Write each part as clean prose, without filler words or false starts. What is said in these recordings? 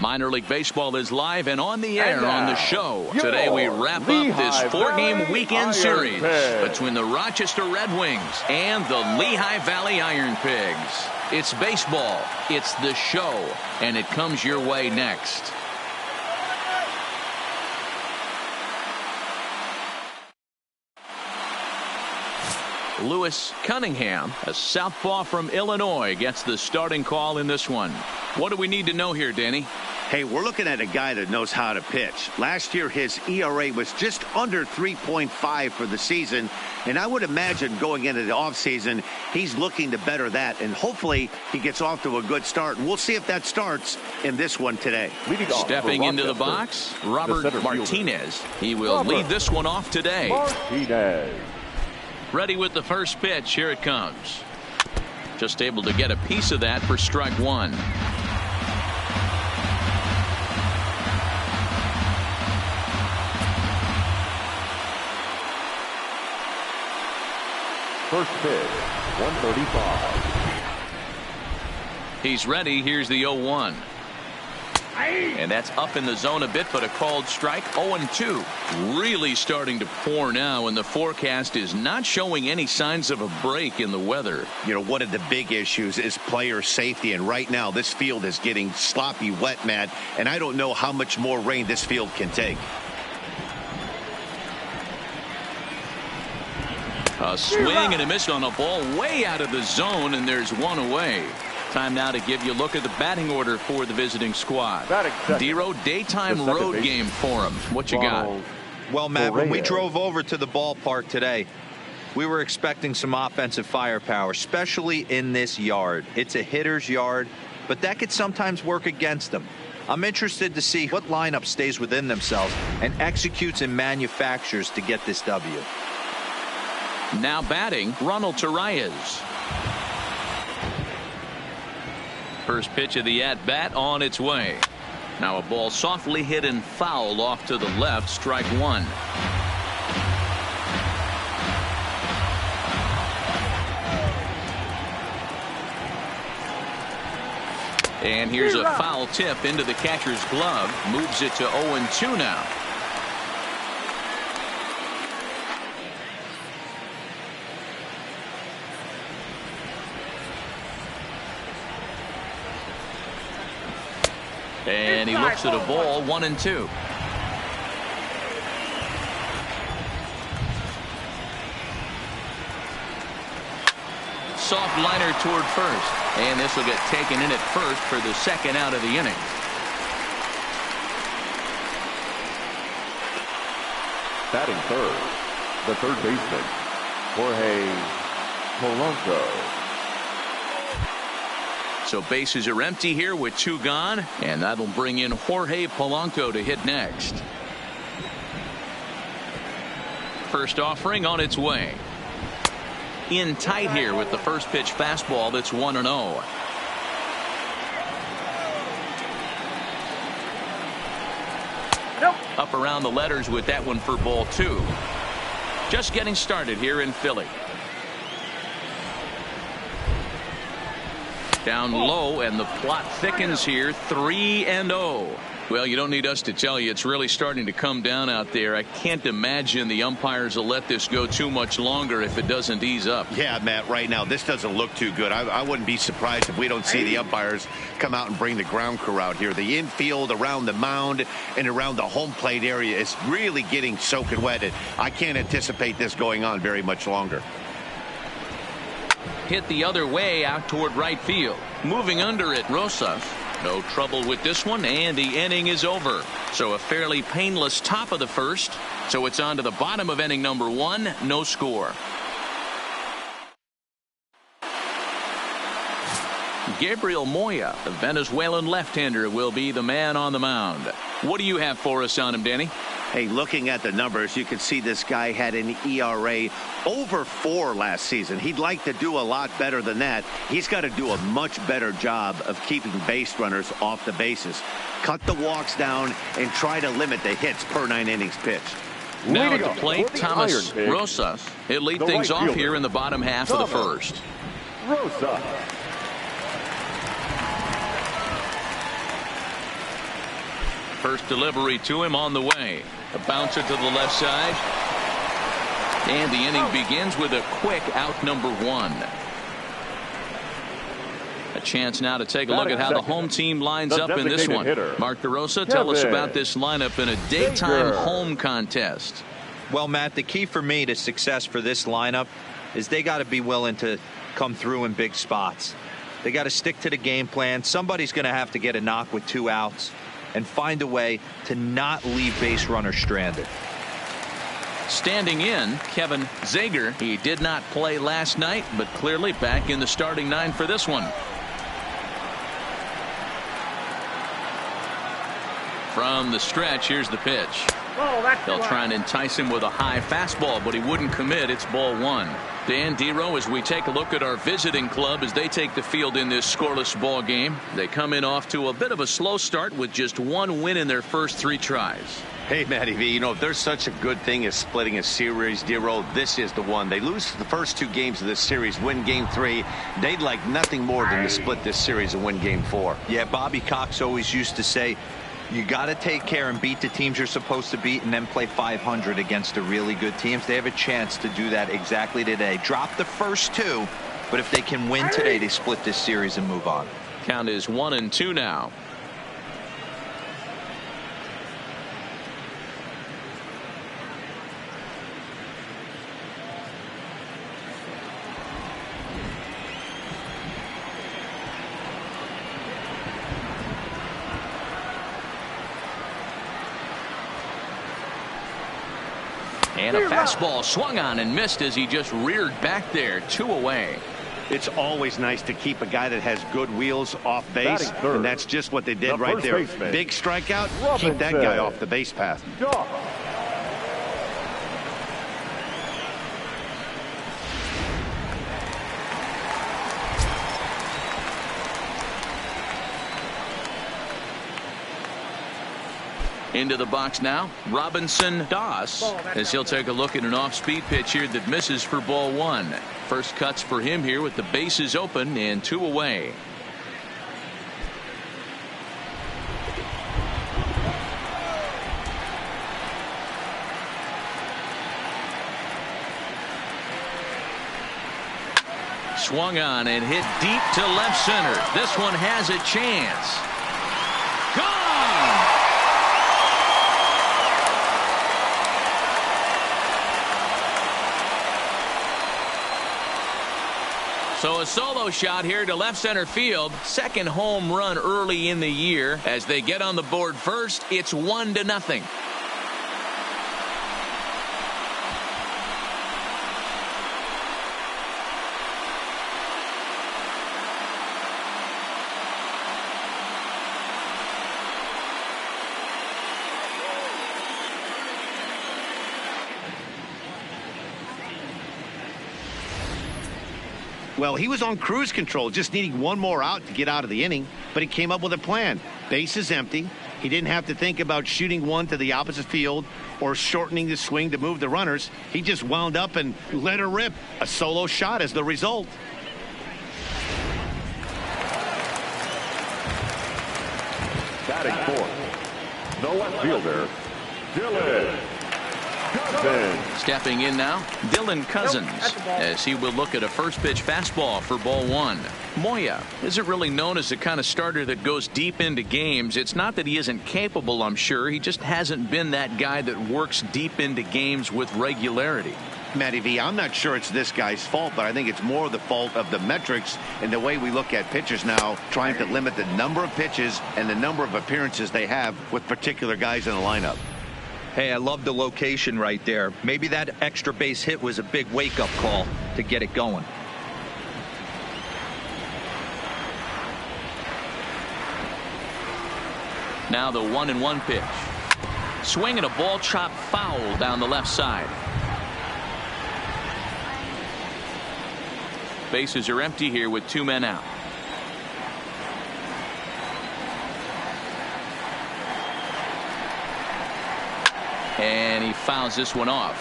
Minor League Baseball is live and on the air on the show. Today we wrap up this 4-game weekend series between the Rochester Red Wings and the Lehigh Valley Ironpigs. It's baseball, it's the show, and it comes your way next. Lewis Cunningham, a southpaw from Illinois, gets the starting call in this one. What do we need to know here, Danny? Hey, we're looking at a guy that knows how to pitch. Last year, his ERA was just under 3.5 for the season, and I would imagine going into the offseason, he's looking to better that, and hopefully he gets off to a good start. And we'll see if that starts in this one today. Stepping into the box, Robert Martinez. He will lead this one off today. Ready with the first pitch. Here it comes. Just able to get a piece of that for strike one. First pitch, 135. He's ready. Here's the 0-1. And that's up in the zone a bit, but a called strike. 0-2. Really starting to pour now, and the forecast is not showing any signs of a break in the weather. You know, one of the big issues is player safety, and right now this field is getting sloppy wet, Matt, and I don't know how much more rain this field can take. A swing and a miss on a ball way out of the zone, and there's one away. Time now to give you a look at the batting order for the visiting squad. Dero, daytime road game for him. What you got? Well, Matt, when we drove over to the ballpark today, we were expecting some offensive firepower, especially in this yard. It's a hitter's yard, but that could sometimes work against them. I'm interested to see what lineup stays within themselves and executes and manufactures to get this W. Now batting, Ronald Torreyes. First pitch of the at-bat on its way. Now a ball softly hit and fouled off to the left. Strike one. And here's a foul tip into the catcher's glove. Moves it to 0-2 now. And he looks at a ball. 1-2. Soft liner toward first, and this will get taken in at first for the second out of the inning. Batting third, the third baseman, Jorge Polanco. So bases are empty here with two gone, and that'll bring in Jorge Polanco to hit next. First offering on its way. In tight here with the first pitch fastball that's 1-0. Up around the letters with that one for ball two. Just getting started here in Philly. Down low, and the plot thickens here. 3-0. Well, you don't need us to tell you it's really starting to come down out there. I can't imagine the umpires will let this go too much longer if it doesn't ease up. Yeah, Matt, right now this doesn't look too good. I wouldn't be surprised if we don't see the umpires come out and bring the ground crew out here. The infield around the mound and around the home plate area is really getting soaking wet. And I can't anticipate this going on very much longer. Hit the other way out toward right field. Moving under it, Rosas. No trouble with this one, and the inning is over. So a fairly painless top of the first. So it's on to the bottom of inning number one. No score. Gabriel Moya, the Venezuelan left-hander, will be the man on the mound. What do you have for us on him, Danny? Hey, looking at the numbers, you can see this guy had an ERA over 4 last season. He'd like to do a lot better than that. He's got to do a much better job of keeping base runners off the bases. Cut the walks down and try to limit the hits per 9 innings pitched. Now at the plate, Thomas Rosas. He'll lead things off here in the bottom half of the first. First delivery to him on the way. A bouncer to the left side. And the inning begins with a quick out number 1. A chance now to take a look at how the home team lines up in this one. Mark DeRosa, tell us about this lineup in a daytime home contest. Well, Matt, the key for me to success for this lineup is they got to be willing to come through in big spots. They got to stick to the game plan. Somebody's going to have to get a knock with 2 outs and find a way to not leave base runners stranded. Standing in, Kevin Zager. He did not play last night, but clearly back in the starting 9 for this one. From the stretch, here's the pitch. They'll try and entice him with a high fastball, but he wouldn't commit. It's ball 1. Dan Dero, as we take a look at our visiting club as they take the field in this scoreless ball game. They come in off to a bit of a slow start with just 1 win in their first 3 tries. Hey, Matty V, you know, if there's such a good thing as splitting a series, Dero, this is the one. They lose the first 2 games of this series, win game 3. They'd like nothing more than to split this series and win game 4. Yeah, Bobby Cox always used to say, you got to take care and beat the teams you're supposed to beat and then play 500 against the really good teams. They have a chance to do that exactly today. Drop the first 2, but if they can win today, they split this series and move on. Count is 1-2 now. And a fastball swung on and missed as he just reared back there. 2 away. It's always nice to keep a guy that has good wheels off base, and that's just what they did right there. Big strikeout, keep that guy off the base path. Into the box now, Robinson Doss, as he'll take a look at an off-speed pitch here that misses for ball 1. First cuts for him here with the bases open and 2 away. Swung on and hit deep to left center. This one has a chance. Gone! So a solo shot here to left center field. Second home run early in the year. As they get on the board first, it's 1-0. Well, he was on cruise control, just needing 1 more out to get out of the inning, but he came up with a plan. Base is empty. He didn't have to think about shooting one to the opposite field or shortening the swing to move the runners. He just wound up and let her rip. A solo shot as the result. Batting 4th, the left fielder, Dylan. Stepping in now, Dylan Cousins, as he will look at a first pitch fastball for ball 1. Moya isn't really known as the kind of starter that goes deep into games. It's not that he isn't capable, I'm sure. He just hasn't been that guy that works deep into games with regularity. Matty V, I'm not sure it's this guy's fault, but I think it's more the fault of the metrics and the way we look at pitchers now, trying to limit the number of pitches and the number of appearances they have with particular guys in the lineup. Hey, I love the location right there. Maybe that extra base hit was a big wake-up call to get it going. Now the 1-1 pitch. Swing and a ball chopped foul down the left side. Bases are empty here with 2 men out. And he fouls this one off.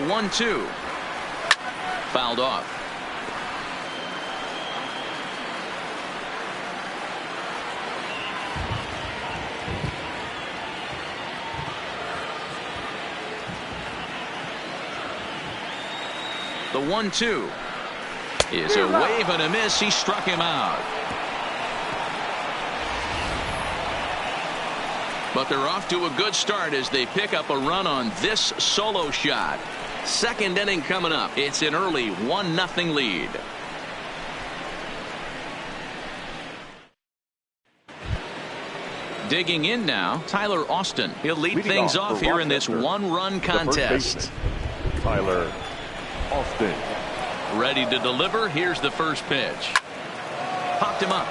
1-2. Fouled off. The 1-2 is a wave and a miss. He struck him out. But they're off to a good start as they pick up a run on this solo shot. Second inning coming up. It's an early 1-0 lead. Digging in now, Tyler Austin. He'll lead things off here in this one-run contest. Tyler Austin. Ready to deliver. Here's the first pitch. Popped him up.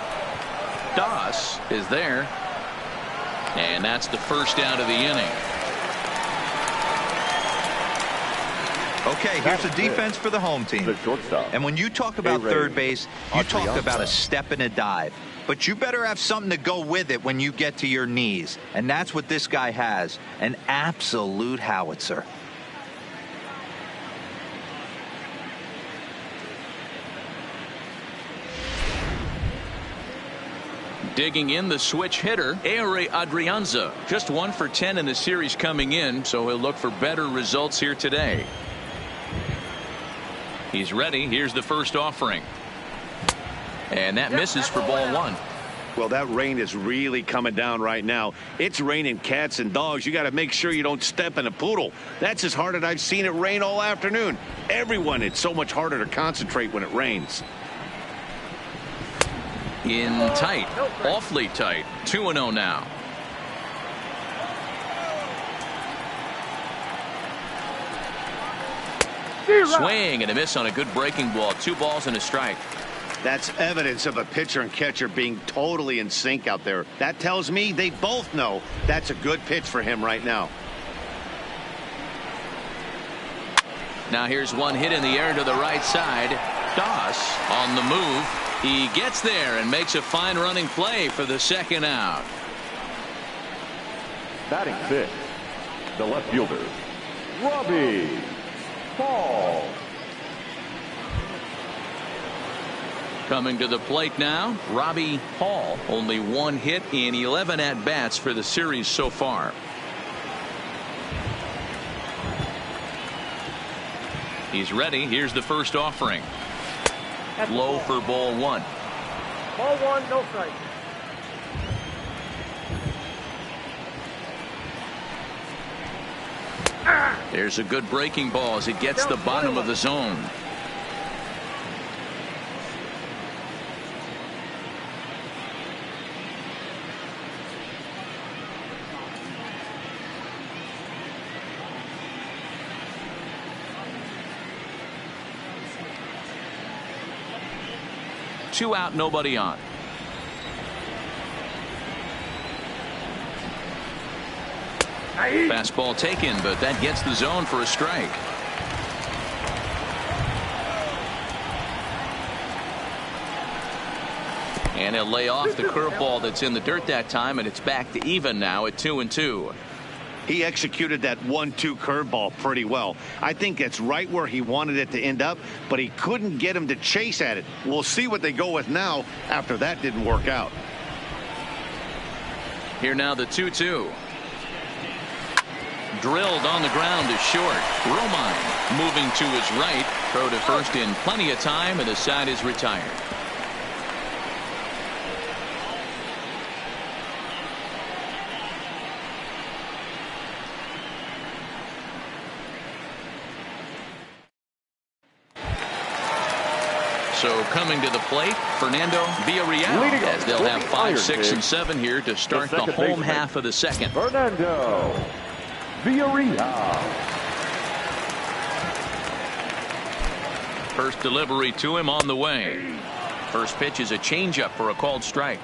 Doss is there. And that's the first out of the inning. Okay, here's the defense for the home team. The shortstop. And when you talk about third base, you talk about a step and a dive. But you better have something to go with it when you get to your knees. And that's what this guy has. An absolute howitzer. Digging in, the switch hitter, Ehire Adrianza. Just 1 for 10 in the series coming in, so he'll look for better results here today. He's ready. Here's the first offering. And that misses for ball 1. Well, that rain is really coming down right now. It's raining cats and dogs. You got to make sure you don't step in a poodle. That's as hard as I've seen it rain all afternoon. Everyone, it's so much harder to concentrate when it rains. In tight, awfully tight. 2-0 now. Swing and a miss on a good breaking ball. 2 balls and a strike. That's evidence of a pitcher and catcher being totally in sync out there. That tells me they both know that's a good pitch for him right now. Now here's one hit in the air to the right side. Doss on the move. He gets there and makes a fine running play for the second out. Batting 6, the left fielder, Robbie Hall. Coming to the plate now, Robbie Hall. Only 1 hit in 11 at-bats for the series so far. He's ready. Here's the first offering. Low for ball 1. Ball 1, no strike. There's a good breaking ball as it gets the bottom of the zone. Two out, nobody on. Fastball taken, but that gets the zone for a strike. And he'll lay off the curveball that's in the dirt that time, and it's back to even now at 2-2. He executed that 1-2 curveball pretty well. I think it's right where he wanted it to end up, but he couldn't get him to chase at it. We'll see what they go with now after that didn't work out. Here now the 2-2. Drilled on the ground to short. Romine moving to his right. Throw to first in plenty of time, and the side is retired. So coming to the plate, Fernando Villarreal, as they'll have 5, 6, and 7 here to start the home half of the second. Fernando Villarreal. First delivery to him on the way. First pitch is a changeup for a called strike.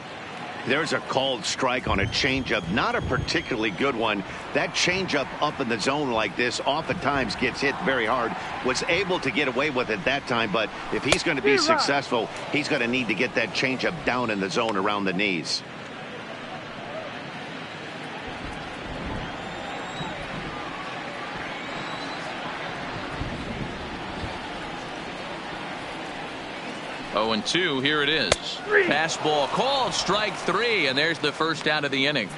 There's a called strike on a changeup, not a particularly good one. That changeup up in the zone like this oftentimes gets hit very hard. Was able to get away with it that time, but if he's going to be successful, he's going to need to get that changeup down in the zone around the knees. 0-2, here it is. Fastball called, strike 3, and there's the first out of the inning.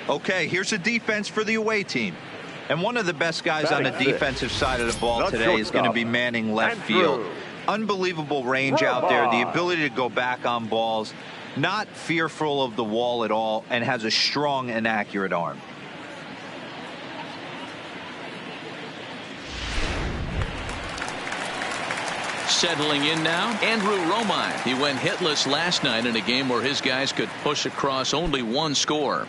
Okay, here's a defense for the away team. And one of the best guys on the defensive side of the ball today is going to be manning left field. Unbelievable range out there, the ability to go back on balls, not fearful of the wall at all, and has a strong and accurate arm. Settling in now, Andrew Romine. He went hitless last night in a game where his guys could push across only one score.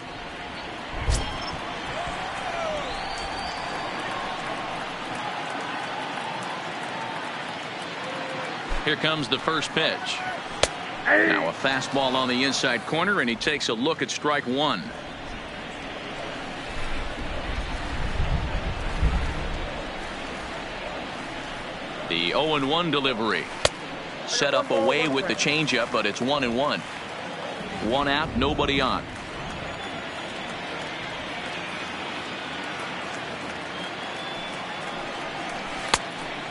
Here comes the first pitch. Now a fastball on the inside corner, and he takes a look at strike 1. The 0-1 delivery. Set up away with the changeup, but it's 1-1. 1 out, nobody on.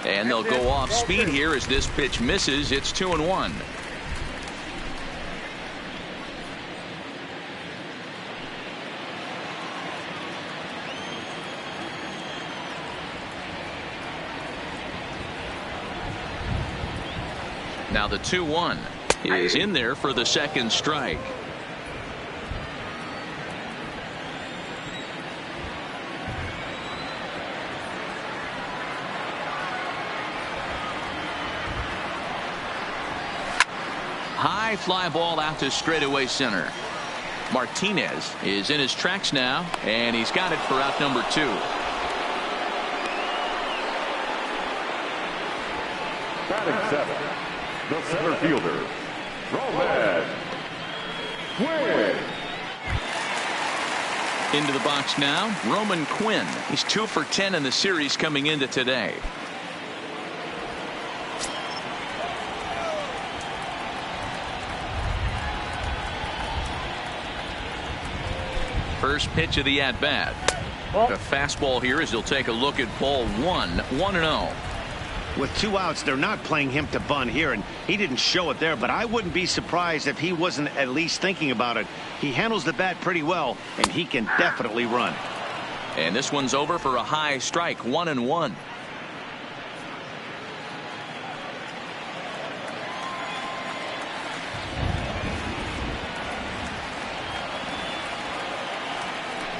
And they'll go off speed here as this pitch misses. It's 2-1. Now the 2-1 is in there for the second strike. High fly ball out to straightaway center. Martinez is in his tracks now, and he's got it for out number 2. Batting 7, the center fielder, Roman Quinn. Into the box now, Roman Quinn. He's 2 for 10 in the series coming into today. First pitch of the at-bat. The fastball here as he'll take a look at ball 1. 1-0. With 2 outs, they're not playing him to bunt here, and he didn't show it there, but I wouldn't be surprised if he wasn't at least thinking about it. He handles the bat pretty well, and he can definitely run. And this one's over for a high strike. 1-1.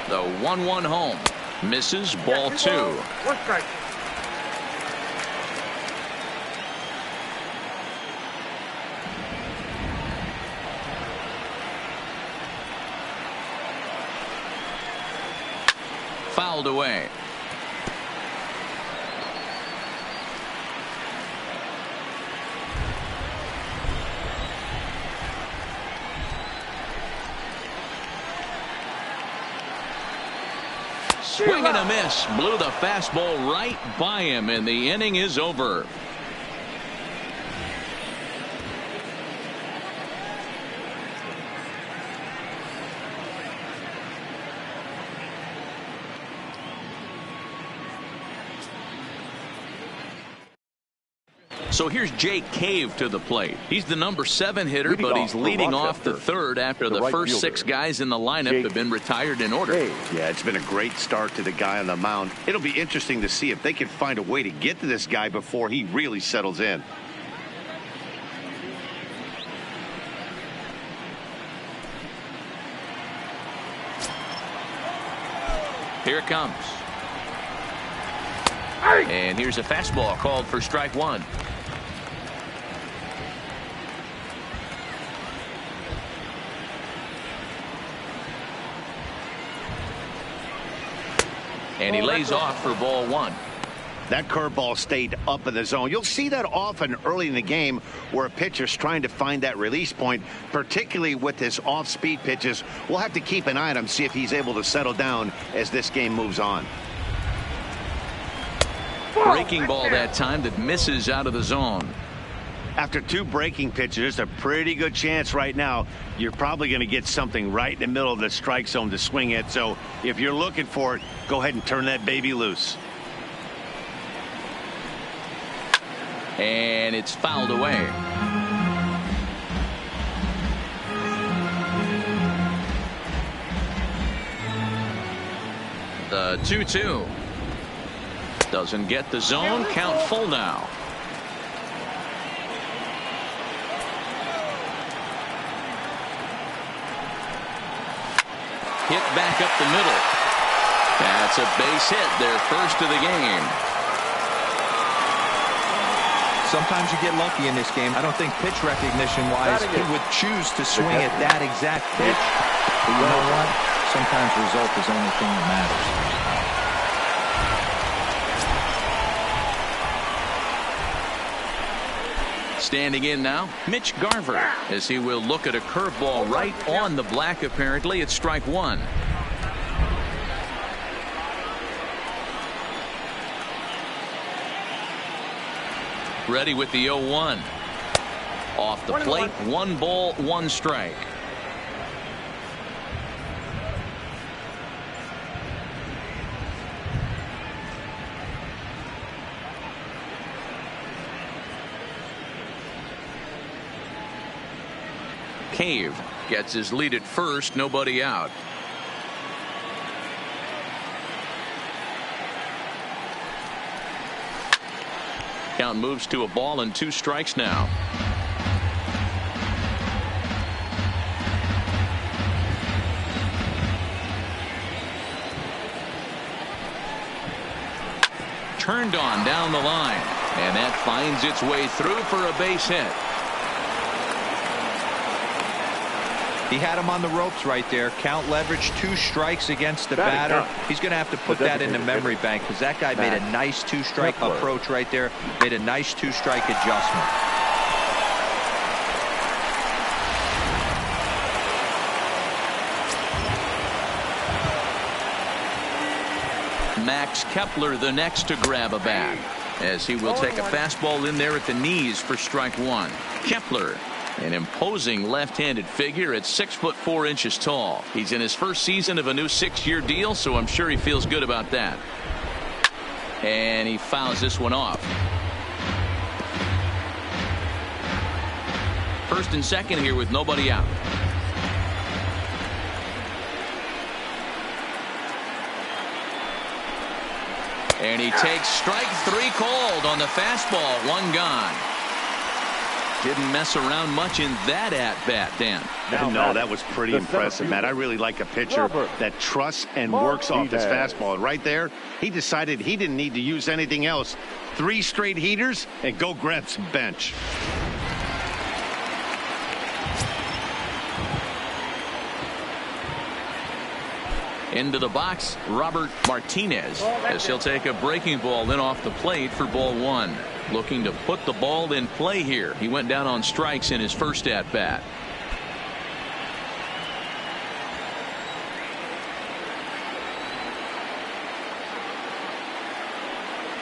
The 1-1 home. Misses, ball 2. 1 strike. Fouled away. Swing and a miss. Blew the fastball right by him, and the inning is over. So here's Jake Cave to the plate. He's the number 7 hitter, but he's leading off the third after the first 6 guys in the lineup have been retired in order. Yeah, it's been a great start to the guy on the mound. It'll be interesting to see if they can find a way to get to this guy before he really settles in. Here it comes. And here's a fastball called for strike 1. And he lays off for ball 1. That curveball stayed up in the zone. You'll see that often early in the game where a pitcher's trying to find that release point, particularly with his off-speed pitches. We'll have to keep an eye on him, see if he's able to settle down as this game moves on. Breaking ball that time that misses out of the zone. After 2 breaking pitches, there's a pretty good chance right now you're probably going to get something right in the middle of the strike zone to swing at. So if you're looking for it, go ahead and turn that baby loose. And it's fouled away. The 2-2. Doesn't get the zone. Count full now. Hit back up the middle. That's a base hit, their first of the game. Sometimes you get lucky in this game. I don't think pitch recognition-wise he would choose to swing at that exact pitch. But you know what? Sometimes result is the only thing that matters. Standing in now, Mitch Garver, as he will look at a curveball right on the black. Apparently, it's strike one. Ready with the 0-1. Off the plate, 1 ball, 1 strike. Cave gets his lead at first, nobody out. Count moves to a ball and 2 strikes now. Turned on down the line, and that finds its way through for a base hit. He had him on the ropes right there. Count leverage, 2 strikes against the batter. He's going to have to put that in the memory bank because that guy made a nice 2-strike approach right there. Made a nice 2-strike adjustment. Max Kepler the next to grab a bat, as he will take a fastball in there at the knees for strike 1. Kepler, an imposing left-handed figure at 6'4" tall. He's in his first season of a new 6-year deal, so I'm sure he feels good about that. And he fouls this one off. First and second here with nobody out. And he takes strike 3 called on the fastball. 1 gone. Didn't mess around much in that at-bat, Dan. No, that was pretty impressive, Matt. I really like a pitcher that trusts and works off his fastball. And right there, he decided he didn't need to use anything else. 3 straight heaters and go grab some bench. Into the box, Robert Martinez, as he'll take a breaking ball in off the plate for ball 1. Looking to put the ball in play here. He went down on strikes in his first at bat.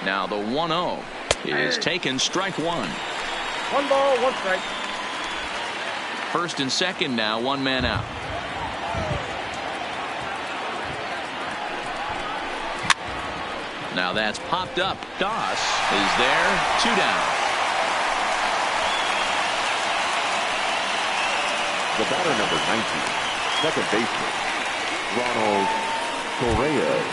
Now the 1-0 is taken, strike 1. 1 ball, 1 strike. First and second now, 1 man out. Now that's popped up. Doss is there. 2 down. The batter, number 19, second baseman, Ronald Torreyes.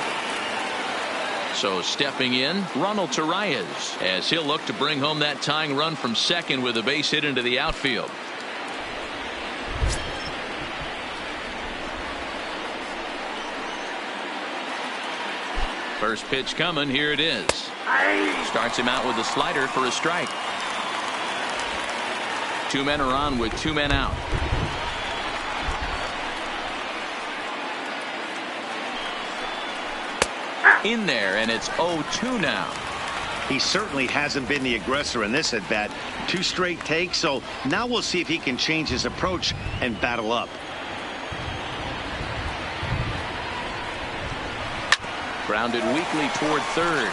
So stepping in, Ronald Torreyes, as he'll look to bring home that tying run from second with a base hit into the outfield. First pitch coming. Here it is. Starts him out with a slider for a strike. 2 men are on with 2 men out. In there, and it's 0-2 now. He certainly hasn't been the aggressor in this at bat. 2 straight takes, so now we'll see if he can change his approach and battle up. Grounded weakly toward third.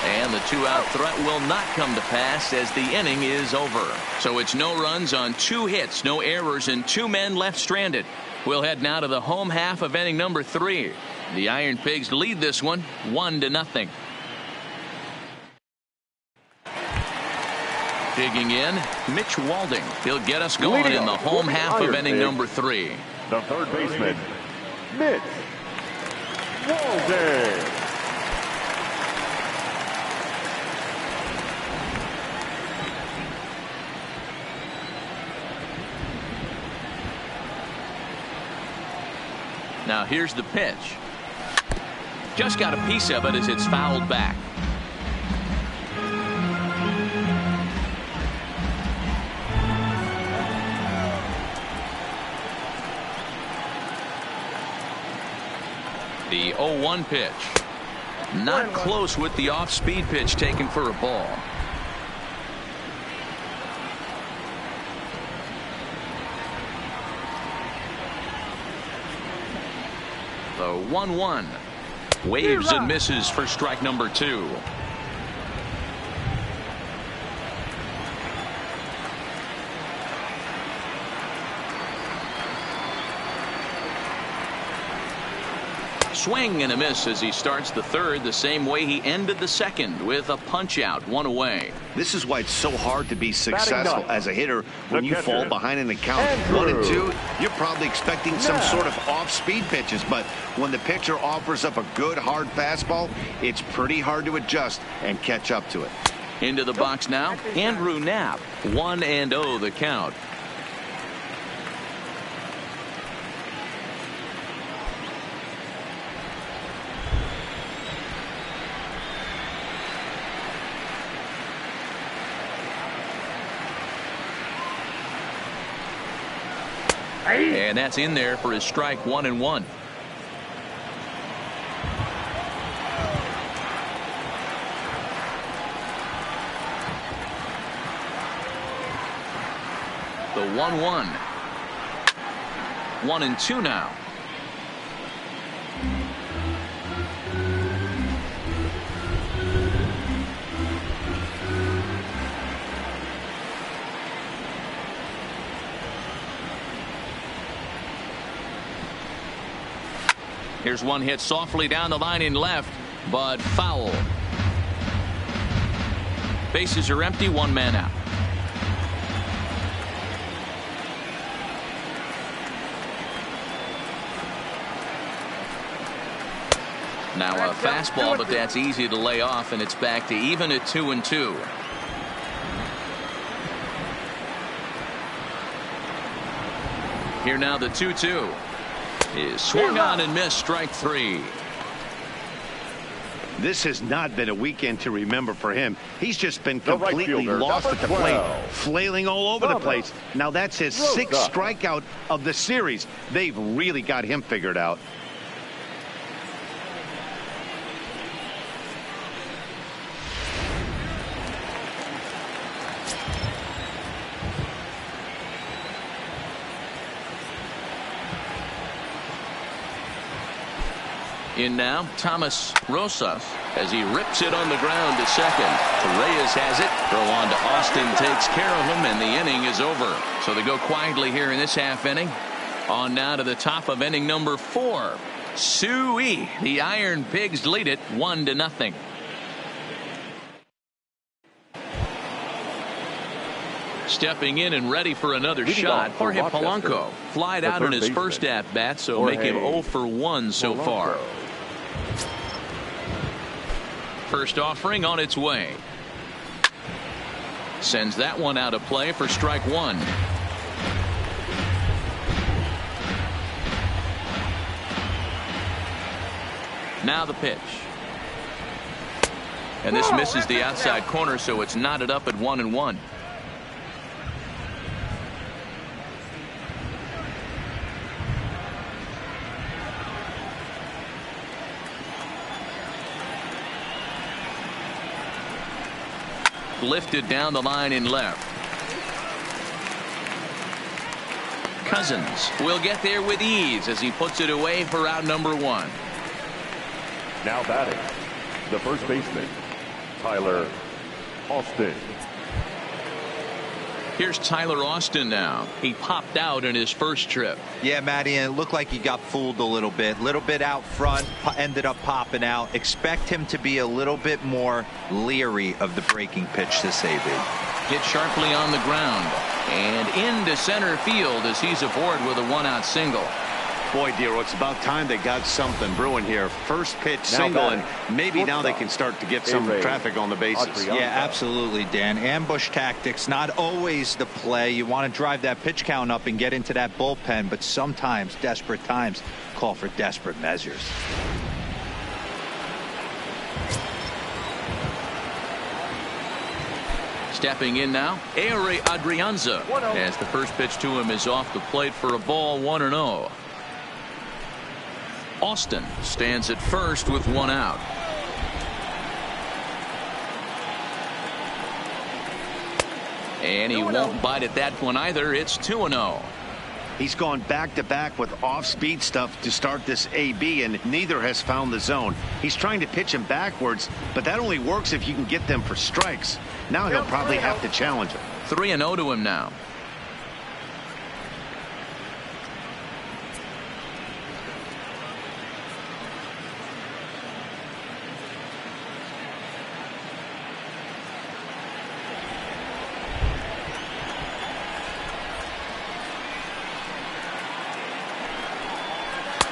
And the 2-out threat will not come to pass as the inning is over. So it's no runs on 2 hits, no errors, and 2 men left stranded. We'll head now to the home half of inning number 3. The Iron Pigs lead this one 1-0. Digging in, Mitch Walding. He'll get us going in the home half of inning number 3. The third baseman, Mitch Walden. Now here's the pitch. Just got a piece of it as it's fouled back. The 0-1 pitch. Not close with the off-speed pitch taken for a ball. The 1-1. Waves and misses for strike number 2. Swing and a miss as he starts the third the same way he ended the second, with a punch out, 1 away. This is why it's so hard to be successful as a hitter when you fall behind in the count. Andrew. 1 and 2, you're probably expecting some sort of off-speed pitches, but when the pitcher offers up a good hard fastball, it's pretty hard to adjust and catch up to it. Into the box now, Andrew Knapp. 1-0 the count. And that's in there for his strike 1-1. The 1-1. 1-2 now. Here's one hit softly down the line in left, but foul. Bases are empty, 1 man out. Now a fastball, but that's easy to lay off, and it's back to even at 2-2. Here now the 2-2. Is swung on and missed, strike 3. This has not been a weekend to remember for him. He's just been completely lost at the plate, flailing all over the place. Now that's his 6th strikeout of the series. They've really got him figured out. In now, Thomas Rosas as he rips it on the ground to second. Reyes has it. Throw on to Austin, takes care of him, and the inning is over. So they go quietly here in this half inning. On now to the top of inning number 4. Suey, the Iron Pigs lead it 1-0. Stepping in and ready for another shot, Jorge Polanco. Flied out in his first at-bat, so make him 0 for 1 so far. First offering on its way. Sends that one out of play for strike 1. Now the pitch. And this misses the outside corner, so it's knotted up at 1-1. Lifted down the line in left. Cousins will get there with ease as he puts it away for out number 1. Now batting, the first baseman, Tyler Austin. Here's Tyler Austin now. He popped out in his first trip. Yeah, Matty, and it looked like he got fooled a little bit out front, ended up popping out. Expect him to be a little bit more leery of the breaking pitch to Sabin. Hit sharply on the ground and into center field as he's aboard with a 1-out single. Boy, Dero, it's about time they got something brewing here. First pitch single, and maybe now they can start to get some traffic on the bases. Yeah, absolutely, Dan. Ambush tactics, not always the play. You want to drive that pitch count up and get into that bullpen, but sometimes desperate times call for desperate measures. Stepping in now, Ehire Adrianza, as the first pitch to him is off the plate for a ball, 1-0. Austin stands at first with one out. And he won't bite at that one either. It's 2-0. He's gone back-to-back with off-speed stuff to start this AB, and neither has found the zone. He's trying to pitch him backwards, but that only works if you can get them for strikes. Now he'll probably have to challenge him. 3-0 to him now.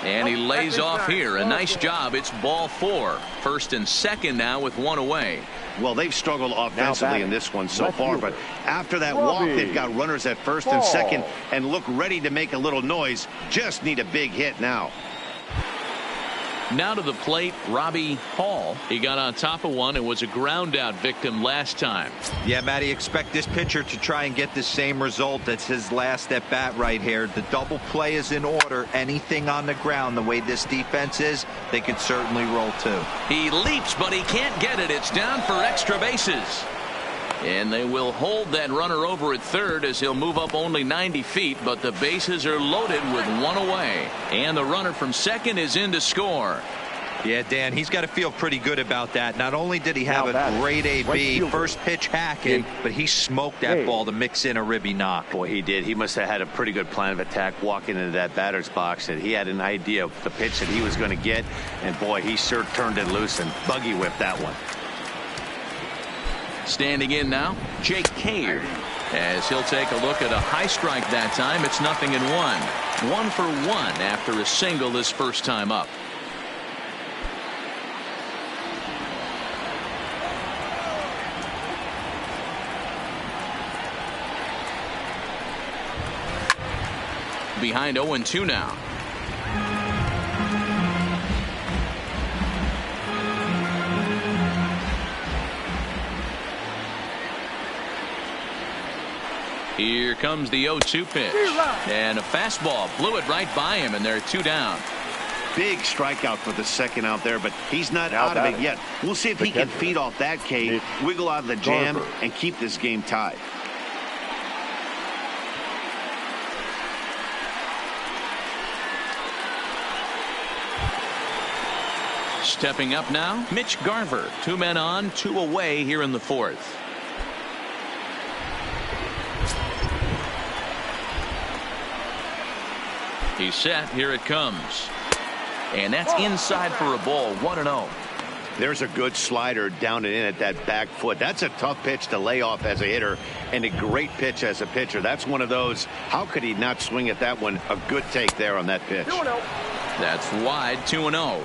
And he lays off here. A nice job. It's ball 4. First and second now with one away. Well, they've struggled offensively in this one so far, but after that walk, they've got runners at first and second and look ready to make a little noise. Just need a big hit now. Now to the plate, Robbie Hall. He got on top of one and was a ground out victim last time. Yeah, Matty, expect this pitcher to try and get the same result. That's his last at bat right here. The double play is in order. Anything on the ground, the way this defense is, they could certainly roll too. He leaps, but he can't get it. It's down for extra bases. And they will hold that runner over at third as he'll move up only 90 feet, but the bases are loaded with one away. And the runner from second is in to score. Yeah, Dan, he's got to feel pretty good about that. Not only did he have a great AB, first pitch hacking, but he smoked that ball to mix in a ribby knock. Boy, he did. He must have had a pretty good plan of attack walking into that batter's box, and he had an idea of the pitch that he was going to get, and boy, he sure turned it loose and buggy whipped that one. Standing in now, Jake Cave, as he'll take a look at a high strike that time. It's 0-1. 1 for 1 after a single this first time up. Behind 0-2 now. Here comes the 0-2 pitch. And a fastball blew it right by him, and they're 2 down. Big strikeout for the second out there, but he's not out of it yet. We'll see if he can feed off that K, wiggle out of the jam, and keep this game tied. Stepping up now, Mitch Garver. 2 men on, 2 away here in the fourth. He's set. Here it comes. And that's inside for a ball. 1-0. There's a good slider down and in at that back foot. That's a tough pitch to lay off as a hitter and a great pitch as a pitcher. That's one of those. How could he not swing at that one? A good take there on that pitch. That's wide. 2-0.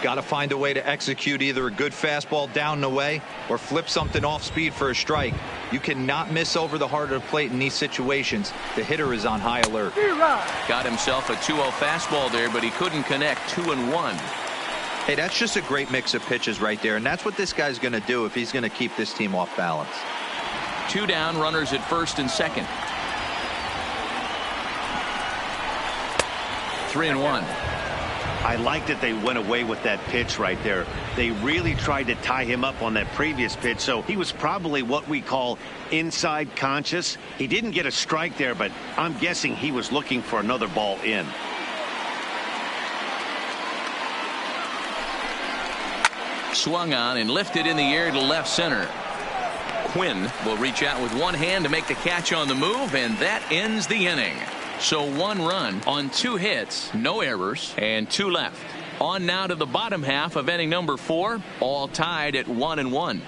Got to find a way to execute either a good fastball down and away or flip something off speed for a strike. You cannot miss over the heart of the plate in these situations. The hitter is on high alert. Got himself a 2-0 fastball there, but he couldn't connect. 2-1. Hey, that's just a great mix of pitches right there, and that's what this guy's going to do if he's going to keep this team off balance. 2 down, runners at first and second. 3-1. I like that they went away with that pitch right there. They really tried to tie him up on that previous pitch, so he was probably what we call inside conscious. He didn't get a strike there, but I'm guessing he was looking for another ball in. Swung on and lifted in the air to left center. Quinn will reach out with one hand to make the catch on the move, and that ends the inning. So 1 run on 2 hits, no errors, and 2 left. On now to the bottom half of inning number 4, all tied at 1-1.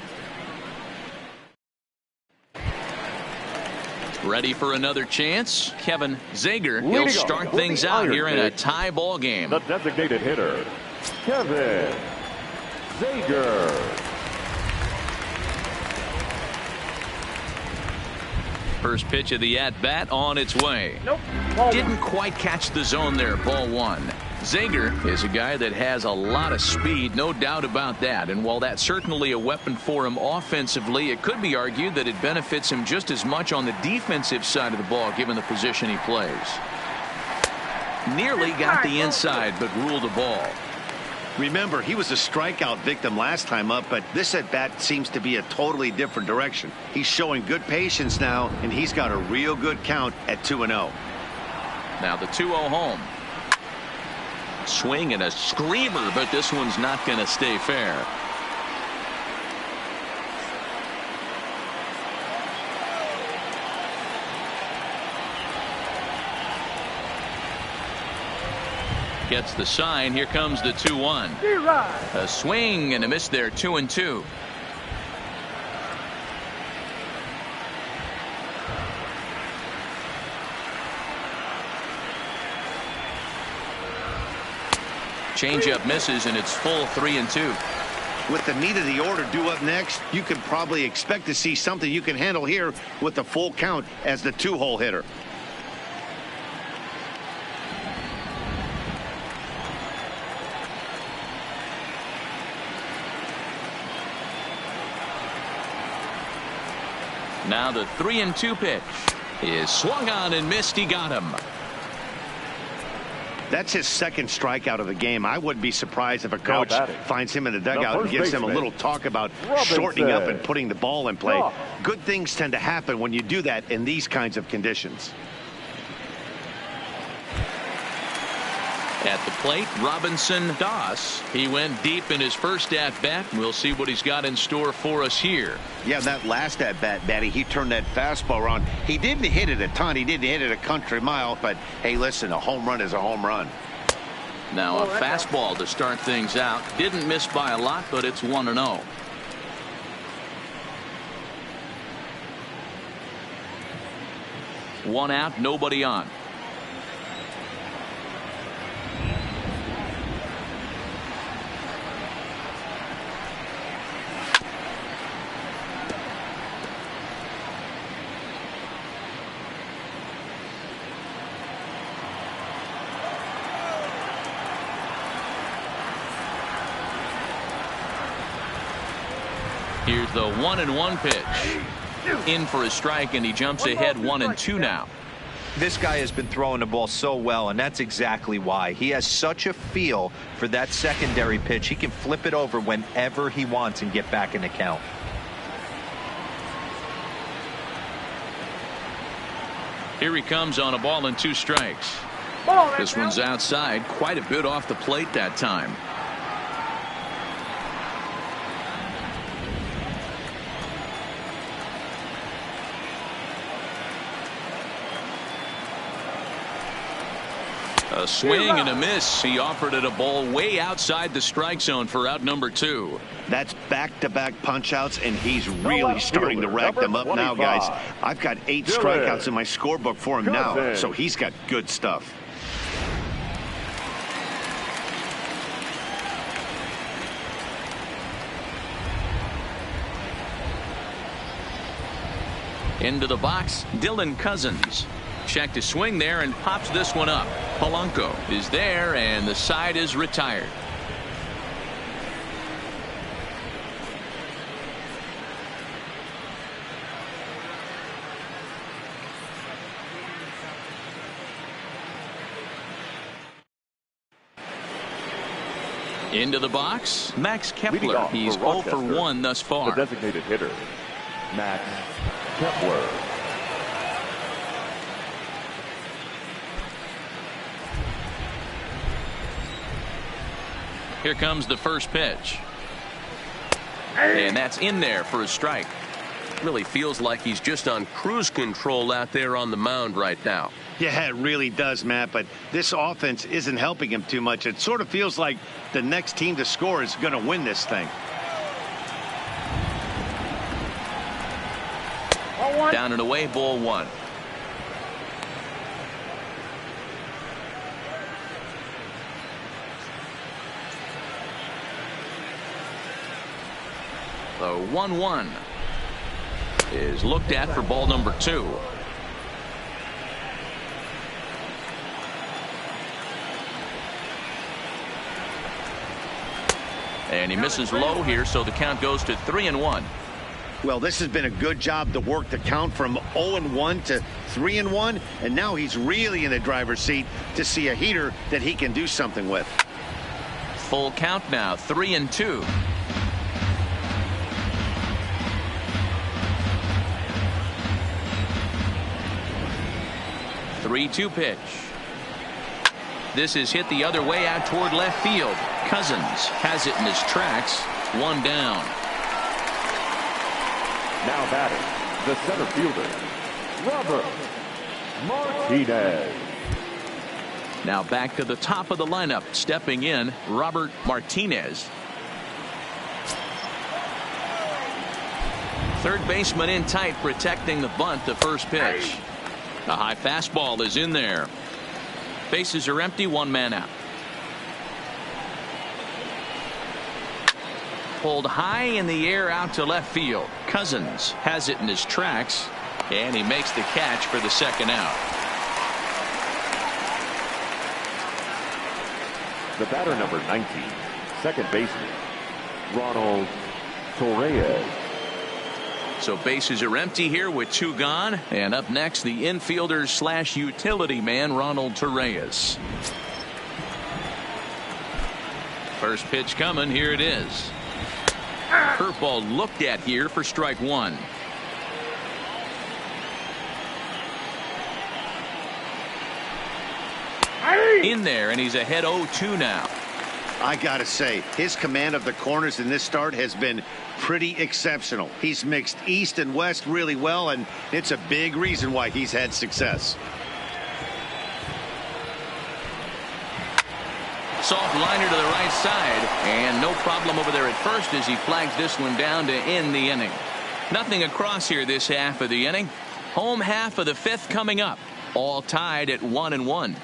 Ready for another chance? Kevin Zager. He'll start things out here in a tie ball game. The designated hitter, Kevin Zager. First pitch of the at-bat on its way. Nope. Didn't quite catch the zone there. Ball one. Zager is a guy that has a lot of speed, no doubt about that. And while that's certainly a weapon for him offensively, it could be argued that it benefits him just as much on the defensive side of the ball, given the position he plays. Nearly got the inside, but ruled the ball. Remember, he was a strikeout victim last time up, but this at-bat seems to be a totally different direction. He's showing good patience now, and he's got a real good count at 2-0. Now the 2-0 home. Swing and a screamer, but this one's not going to stay fair. Gets the sign. Here comes the 2-1. A swing and a miss there. 2-2. Changeup misses, and it's full 3-2. With the meat of the order due up next, you can probably expect to see something you can handle here with the full count as the 2-hole hitter. Now the 3-2 pitch is swung on and missed. He got him. That's his second strikeout of the game. I wouldn't be surprised if a coach finds him in the dugout and gives him a little talk about shortening up and putting the ball in play. Good things tend to happen when you do that in these kinds of conditions. At the plate, Robinson Doss. He went deep in his first at-bat. We'll see what he's got in store for us here. Yeah, that last at-bat, Batty, he turned that fastball around. He didn't hit it a ton. He didn't hit it a country mile. But, hey, listen, a home run is a home run. Now a fastball to start things out. Didn't miss by a lot, but it's 1-0. One out, nobody on. Here's the 1-1 pitch. In for a strike, and he jumps ahead 1-2 now. This guy has been throwing the ball so well, and that's exactly why. He has such a feel for that secondary pitch. He can flip it over whenever he wants and get back in the count. Here he comes on a ball and 2 strikes. This one's outside, quite a bit off the plate that time. A swing and a miss. He offered it a ball way outside the strike zone for out number 2. That's back-to-back punch-outs, and he's really starting to rack them up now, guys. I've got 8 strikeouts in my scorebook for him now, so he's got good stuff. Into the box, Dylan Cousins. Checked his swing there and pops this one up. Polanco is there, and the side is retired. Into the box, Max Kepler. He's 0 for 1 thus far. The designated hitter, Max Kepler. Here comes the first pitch. And that's in there for a strike. Really feels like he's just on cruise control out there on the mound right now. Yeah, it really does, Matt, but this offense isn't helping him too much. It sort of feels like the next team to score is going to win this thing. Down and away, ball 1. The 1-1 is looked at for ball number 2. And he misses low here, so the count goes to 3-1. Well, this has been a good job to work the count from 0-1 to 3-1, and now he's really in the driver's seat to see a heater that he can do something with. Full count now, 3-2. Three-two pitch. This is hit the other way out toward left field. Cousins has it in his tracks. One down. Now batting, the center fielder, Robert Martinez. Now back to the top of the lineup. Stepping in, Robert Martinez. Third baseman in tight, protecting the bunt. The first pitch. A high fastball is in there. Bases are empty, one man out. Pulled high in the air out to left field. Cousins has it in his tracks, and he makes the catch for the second out. The batter, number 19, second baseman, Ronald Torres. So bases are empty here with two gone. And up next, the infielder slash utility man, Ronald Torres. First pitch coming. Here it is. Curveball looked at here for strike one. In there, and he's ahead 0-2 now. I gotta say, his command of the corners in this start has been pretty exceptional. He's mixed east and west really well, and it's a big reason why he's had success. Soft liner to the right side, and no problem over there at first as he flags this one down to end the inning. Nothing across here this half of the inning. Home half of the fifth coming up. All tied at 1-1.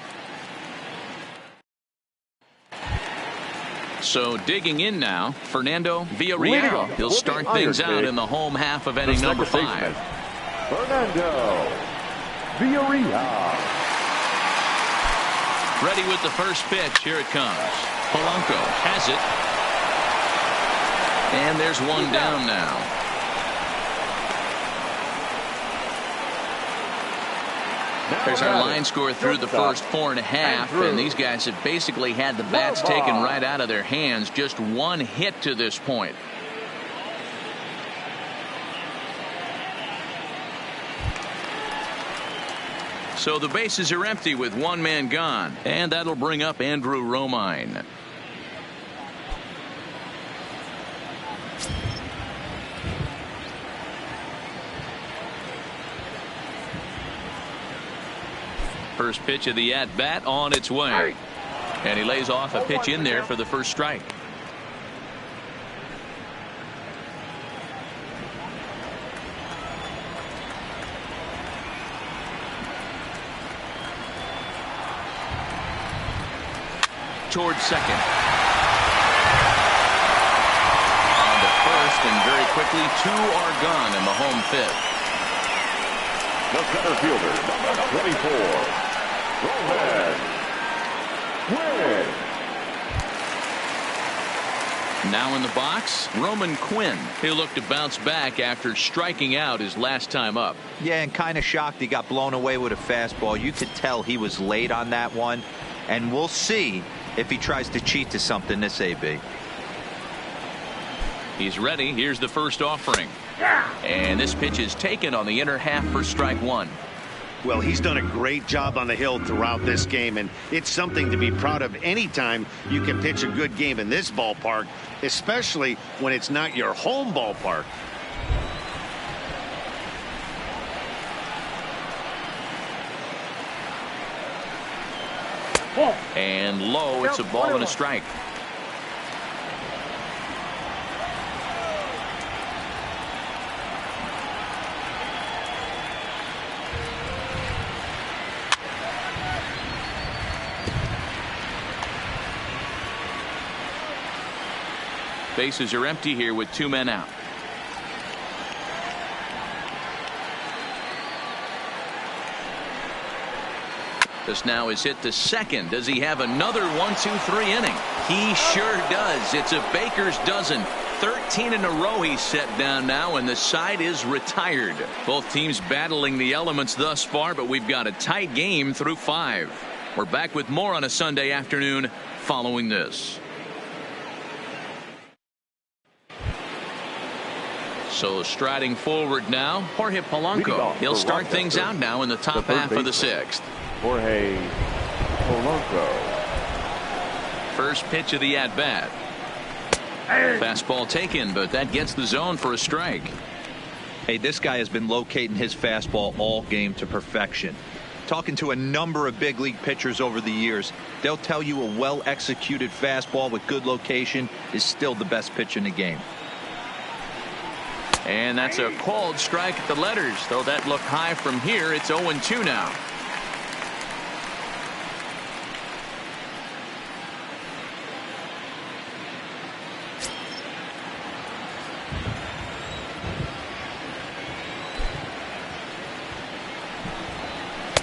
So digging in now, Fernando Villarreal. He'll start things out in the home half of inning number 5. Fernando Villarreal. Ready with the first pitch. Here it comes. Polanco has it. And there's one down now. There's our line score through the first 4.5, and these guys have basically had the bats taken right out of their hands. Just one hit to this point. So the bases are empty with one man gone, and that'll bring up Andrew Romine. First pitch of the at-bat on its way. And he lays off a pitch in there for the first strike. Towards second. On to first, and very quickly, two are gone in the home fifth. The center fielder, number 24, Roman Quinn. Now in the box, Roman Quinn. He'll look to bounce back after striking out his last time up. Yeah, and kind of shocked he got blown away with a fastball. You could tell he was late on that one, and we'll see if he tries to cheat to something this AB. He's ready. Here's the first offering. And this pitch is taken on the inner half for strike one. Well, he's done a great job on the hill throughout this game, and it's something to be proud of anytime you can pitch a good game in this ballpark, especially when it's not your home ballpark. And low, it's a ball and a strike. Bases are empty here with two men out. This now is hit to second. Does he have another 1-2-3 inning? He sure does. It's a baker's dozen. 13 in a row he's set down now, and the side is retired. Both teams battling the elements thus far, but we've got a tight game through 5. We're back with more on a Sunday afternoon following this. So striding forward now, Jorge Polanco. He'll start things out now in the top half of the 6th. Jorge Polanco. First pitch of the at-bat. Fastball taken, but that gets the zone for a strike. Hey, this guy has been locating his fastball all game to perfection. Talking to a number of big league pitchers over the years, they'll tell you a well-executed fastball with good location is still the best pitch in the game. And that's a called strike at the letters. Though that looked high from here, it's 0-2 now.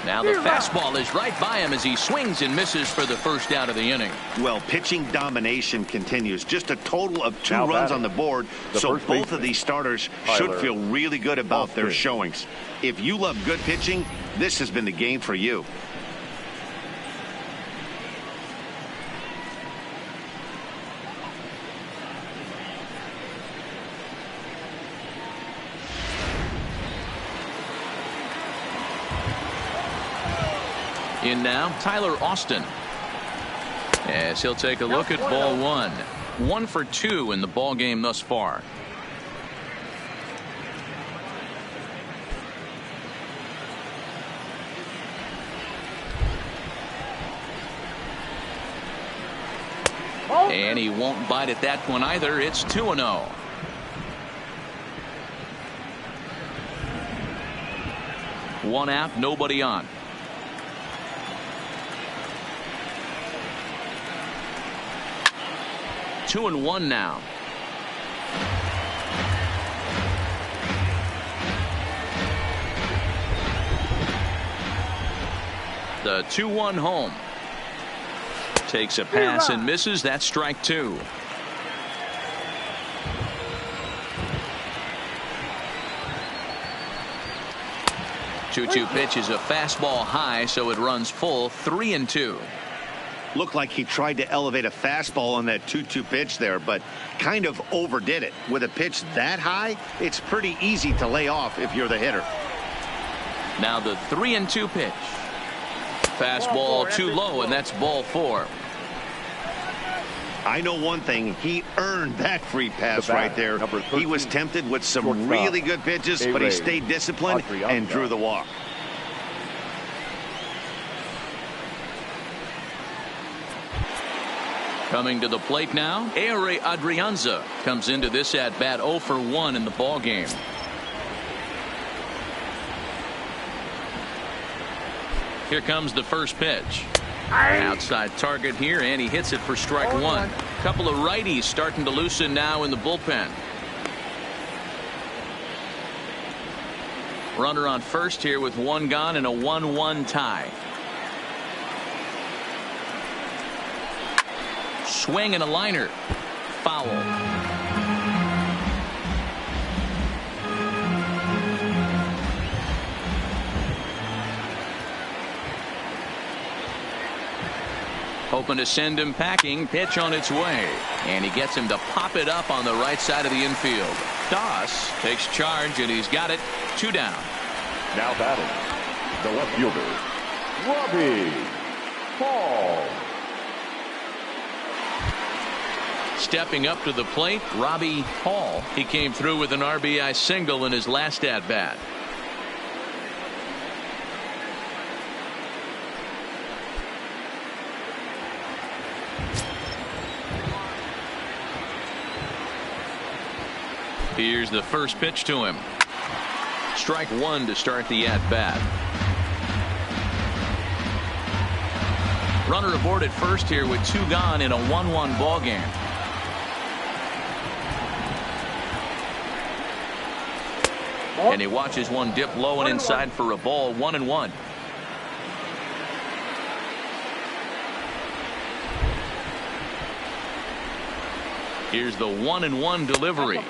Now the fastball is right by him as he swings and misses for the first out of the inning. Well, pitching domination continues. Just a total of 2 runs on the board. So both of these starters should feel really good about their showings. If you love good pitching, this has been the game for you. In now, Tyler Austin. As he'll take a look at ball 1. 1 for 2 in the ball game thus far. And he won't bite at that one either. It's 2-0. One out, nobody on. 2-1 now. The 2-1 home. Takes a pass and misses. That's strike 2. Two-two pitch is a fastball high, so it runs full. 3-2. Looked like he tried to elevate a fastball on that 2-2 pitch there, but kind of overdid it. With a pitch that high, it's pretty easy to lay off if you're the hitter. Now the 3-2 pitch. Fastball too low, and that's ball 4. I know one thing. He earned that free pass right there. He was tempted with some really good pitches, but he stayed disciplined and drew the walk. Coming to the plate now, Ehire Adrianza comes into this at bat 0 for 1 in the ball game. Here comes the first pitch. Outside target here, and he hits it for strike 1. Couple of righties starting to loosen now in the bullpen. Runner on first here with 1 gone and a 1-1 tie. Swing and a liner. Foul. Hoping to send him packing. Pitch on its way. And he gets him to pop it up on the right side of the infield. Doss takes charge, and he's got it. 2 down. Now batting, the left fielder, Robbie Hall. Stepping up to the plate, Robbie Hall. He came through with an RBI single in his last at-bat. Here's the first pitch to him. Strike 1 to start the at-bat. Runner aboard at first here with 2 gone in a 1-1 ball game. And he watches one dip low and inside for a ball. 1-1. Here's the 1-1 delivery.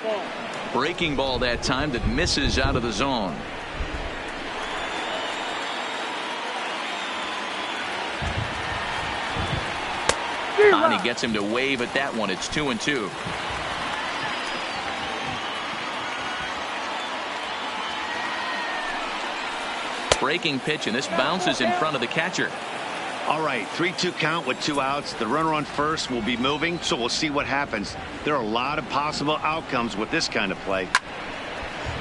Breaking ball that time that misses out of the zone. And he gets him to wave at that one. It's 2-2. Breaking pitch, and this bounces in front of the catcher. All right, 3-2 count with 2 outs. The runner on first will be moving, so we'll see what happens. There are a lot of possible outcomes with this kind of play.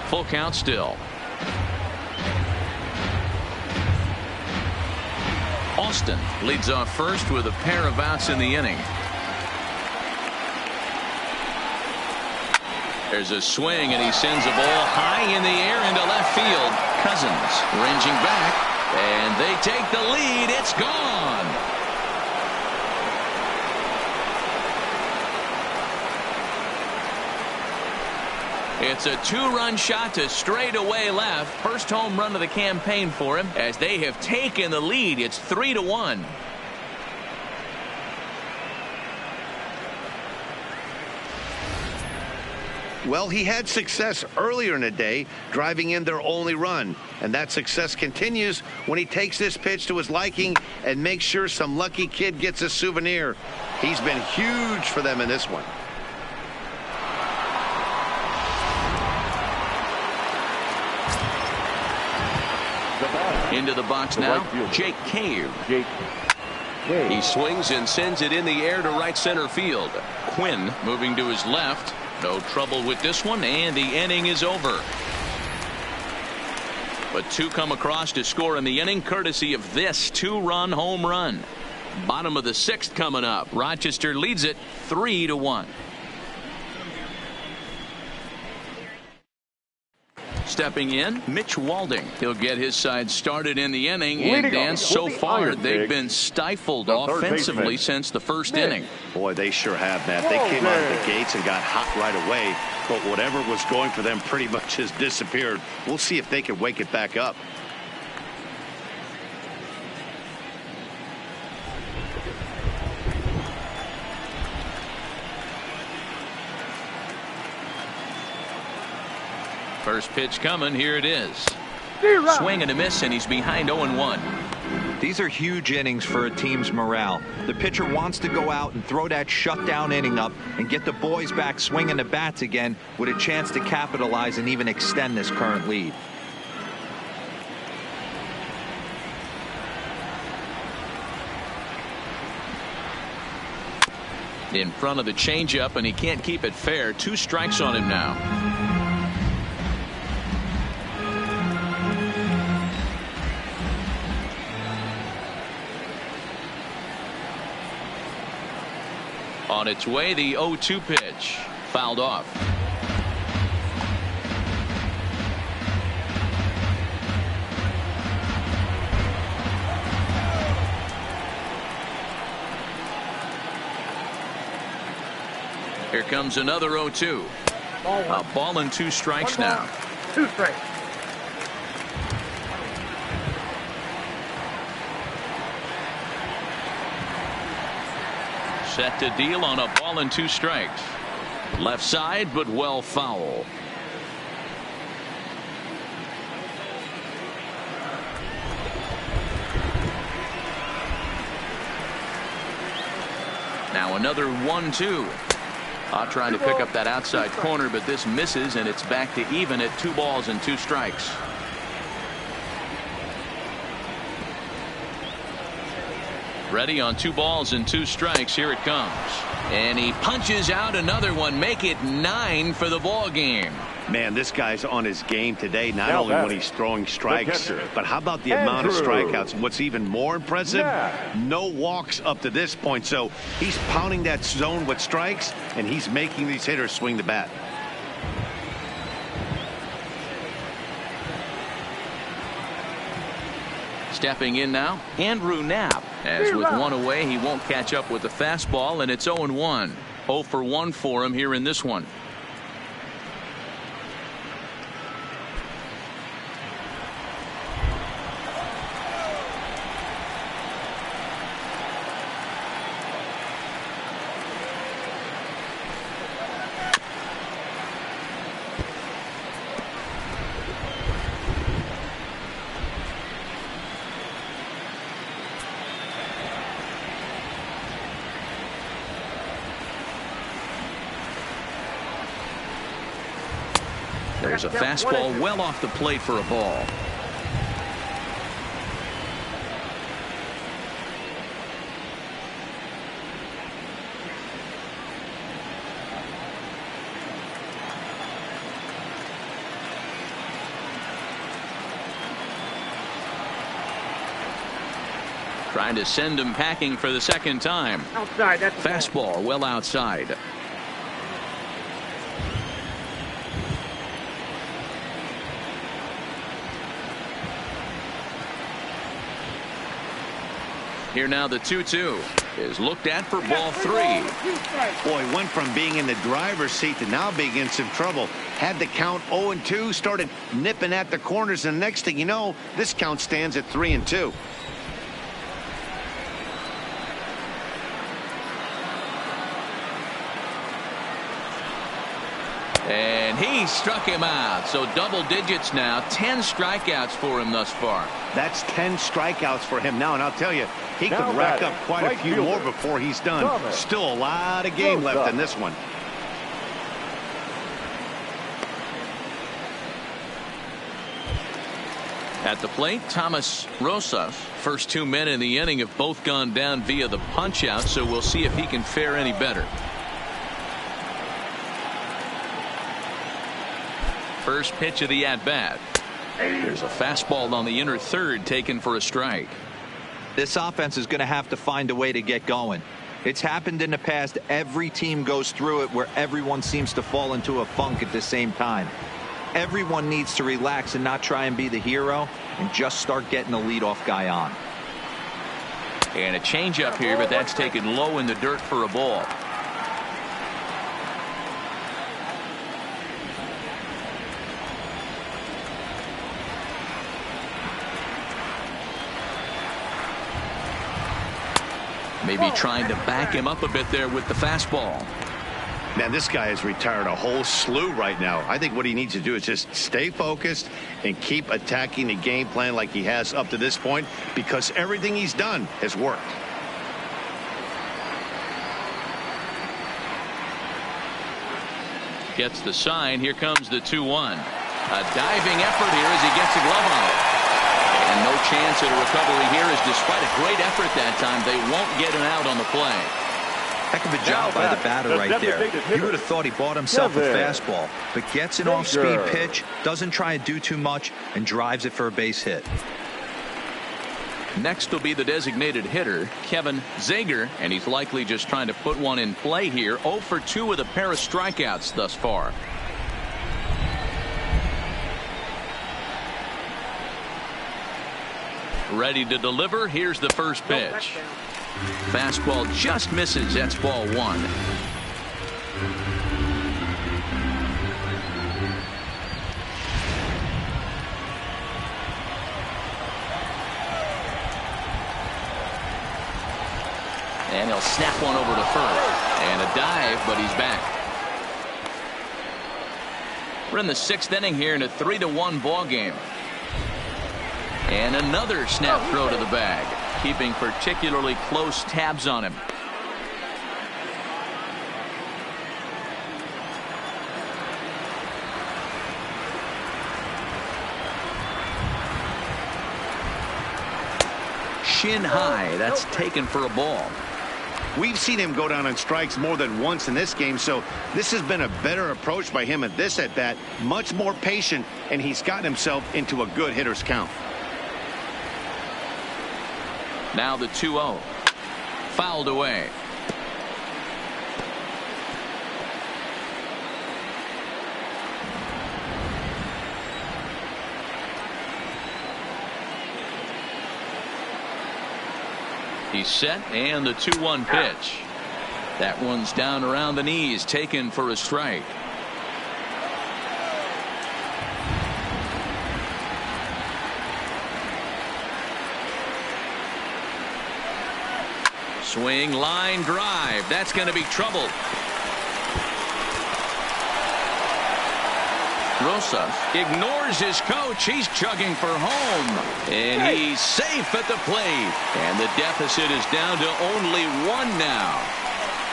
Full count still. Austin leads off first with a pair of outs in the inning. There's a swing, and he sends a ball high in the air into left field. Cousins ranging back, and they take the lead. It's gone. It's a 2-run shot to straightaway left. First home run of the campaign for him as they have taken the lead. It's 3-1. Well, he had success earlier in the day, driving in their only run. And that success continues when he takes this pitch to his liking and makes sure some lucky kid gets a souvenir. He's been huge for them in this one. Into the box now, Jake Cave. He swings and sends it in the air to right center field. Quinn moving to his left. No trouble with this one, and the inning is over. But 2 come across to score in the inning, courtesy of this 2-run home run. Bottom of the 6th coming up. Rochester leads it 3-1. Stepping in, Mitch Walding. He'll get his side started in the inning. And Dan, so far they've been stifled offensively since the first inning. Boy, they sure have, Matt. They came out of the gates and got hot right away. But whatever was going for them pretty much has disappeared. We'll see if they can wake it back up. First pitch coming. Here it is. Swing and a miss, and he's behind 0-1. These are huge innings for a team's morale. The pitcher wants to go out and throw that shutdown inning up and get the boys back swinging the bats again with a chance to capitalize and even extend this current lead. In front of the changeup, and he can't keep it fair. 2 strikes on him now. On its way, the 0-2 pitch. Fouled off. Here comes another 0-2. A ball and 2 strikes now. 2 strikes. Set to deal on a ball and 2 strikes. Left side, but well foul. Now another 1-2. Trying to pick up that outside corner, but this misses, and it's back to even at 2 balls and 2 strikes. Ready on 2 balls and 2 strikes. Here it comes. And he punches out another one. Make it 9 for the ball game. Man, this guy's on his game today, not only when he's throwing strikes, but how about the amount of strikeouts? What's even more impressive, no walks up to this point. So he's pounding that zone with strikes, and he's making these hitters swing the bat. Stepping in now, Andrew Knapp. As with 1 away, he won't catch up with the fastball, and it's 0-1. 0 for 1 for him here in this one. There's a fastball well off the plate for a ball. Trying to send him packing for the second time. Outside. That's fastball well outside. Here now the 2-2 is looked at for ball 3. Boy, went from being in the driver's seat to now being in some trouble. Had the count 0-2, started nipping at the corners, and next thing you know, this count stands at 3-2. And he struck him out. So double digits now. 10 strikeouts for him thus far. That's 10 strikeouts for him now. And I'll tell you, he could rack up quite a few more before he's done. Still a lot of game left in this one. At the plate, Thomas Rosas. First 2 men in the inning have both gone down via the punch out. So we'll see if he can fare any better. First pitch of the at-bat. There's a fastball on the inner third taken for a strike. This offense is going to have to find a way to get going. It's happened in the past. Every team goes through it where everyone seems to fall into a funk at the same time. Everyone needs to relax and not try and be the hero and just start getting the leadoff guy on. And a changeup here, but that's taken low in the dirt for a ball. Maybe trying to back him up a bit there with the fastball. Man, this guy has retired a whole slew right now. I think what he needs to do is just stay focused and keep attacking the game plan like he has up to this point, because everything he's done has worked. Gets the sign. Here comes the 2-1. A diving effort here as he gets a glove on it. And no chance at a recovery here, as despite a great effort that time, they won't get an out on the play. Heck of a job by the batter right there. You would have thought he bought himself a fastball, but gets an off-speed pitch, doesn't try to do too much, and drives it for a base hit. Next will be the designated hitter, Kevin Zager, and he's likely just trying to put one in play here. 0 for 2 with a pair of strikeouts thus far. Ready to deliver. Here's the first pitch. Fastball just misses. That's ball 1. And he'll snap one over to first. And a dive, but he's back. We're in the 6th inning here in a 3-1 ball game. And another snap throw to the bag, keeping particularly close tabs on him. Shin high, that's taken for a ball. We've seen him go down on strikes more than once in this game, so this has been a better approach by him at this at-bat. Much more patient, and he's gotten himself into a good hitter's count. Now the 2-0. Fouled away. He's set, and the 2-1 pitch. That one's down around the knees, taken for a strike. Swing, line drive. That's going to be trouble. Rosas ignores his coach. He's chugging for home. And he's safe at the plate. And the deficit is down to only 1 now.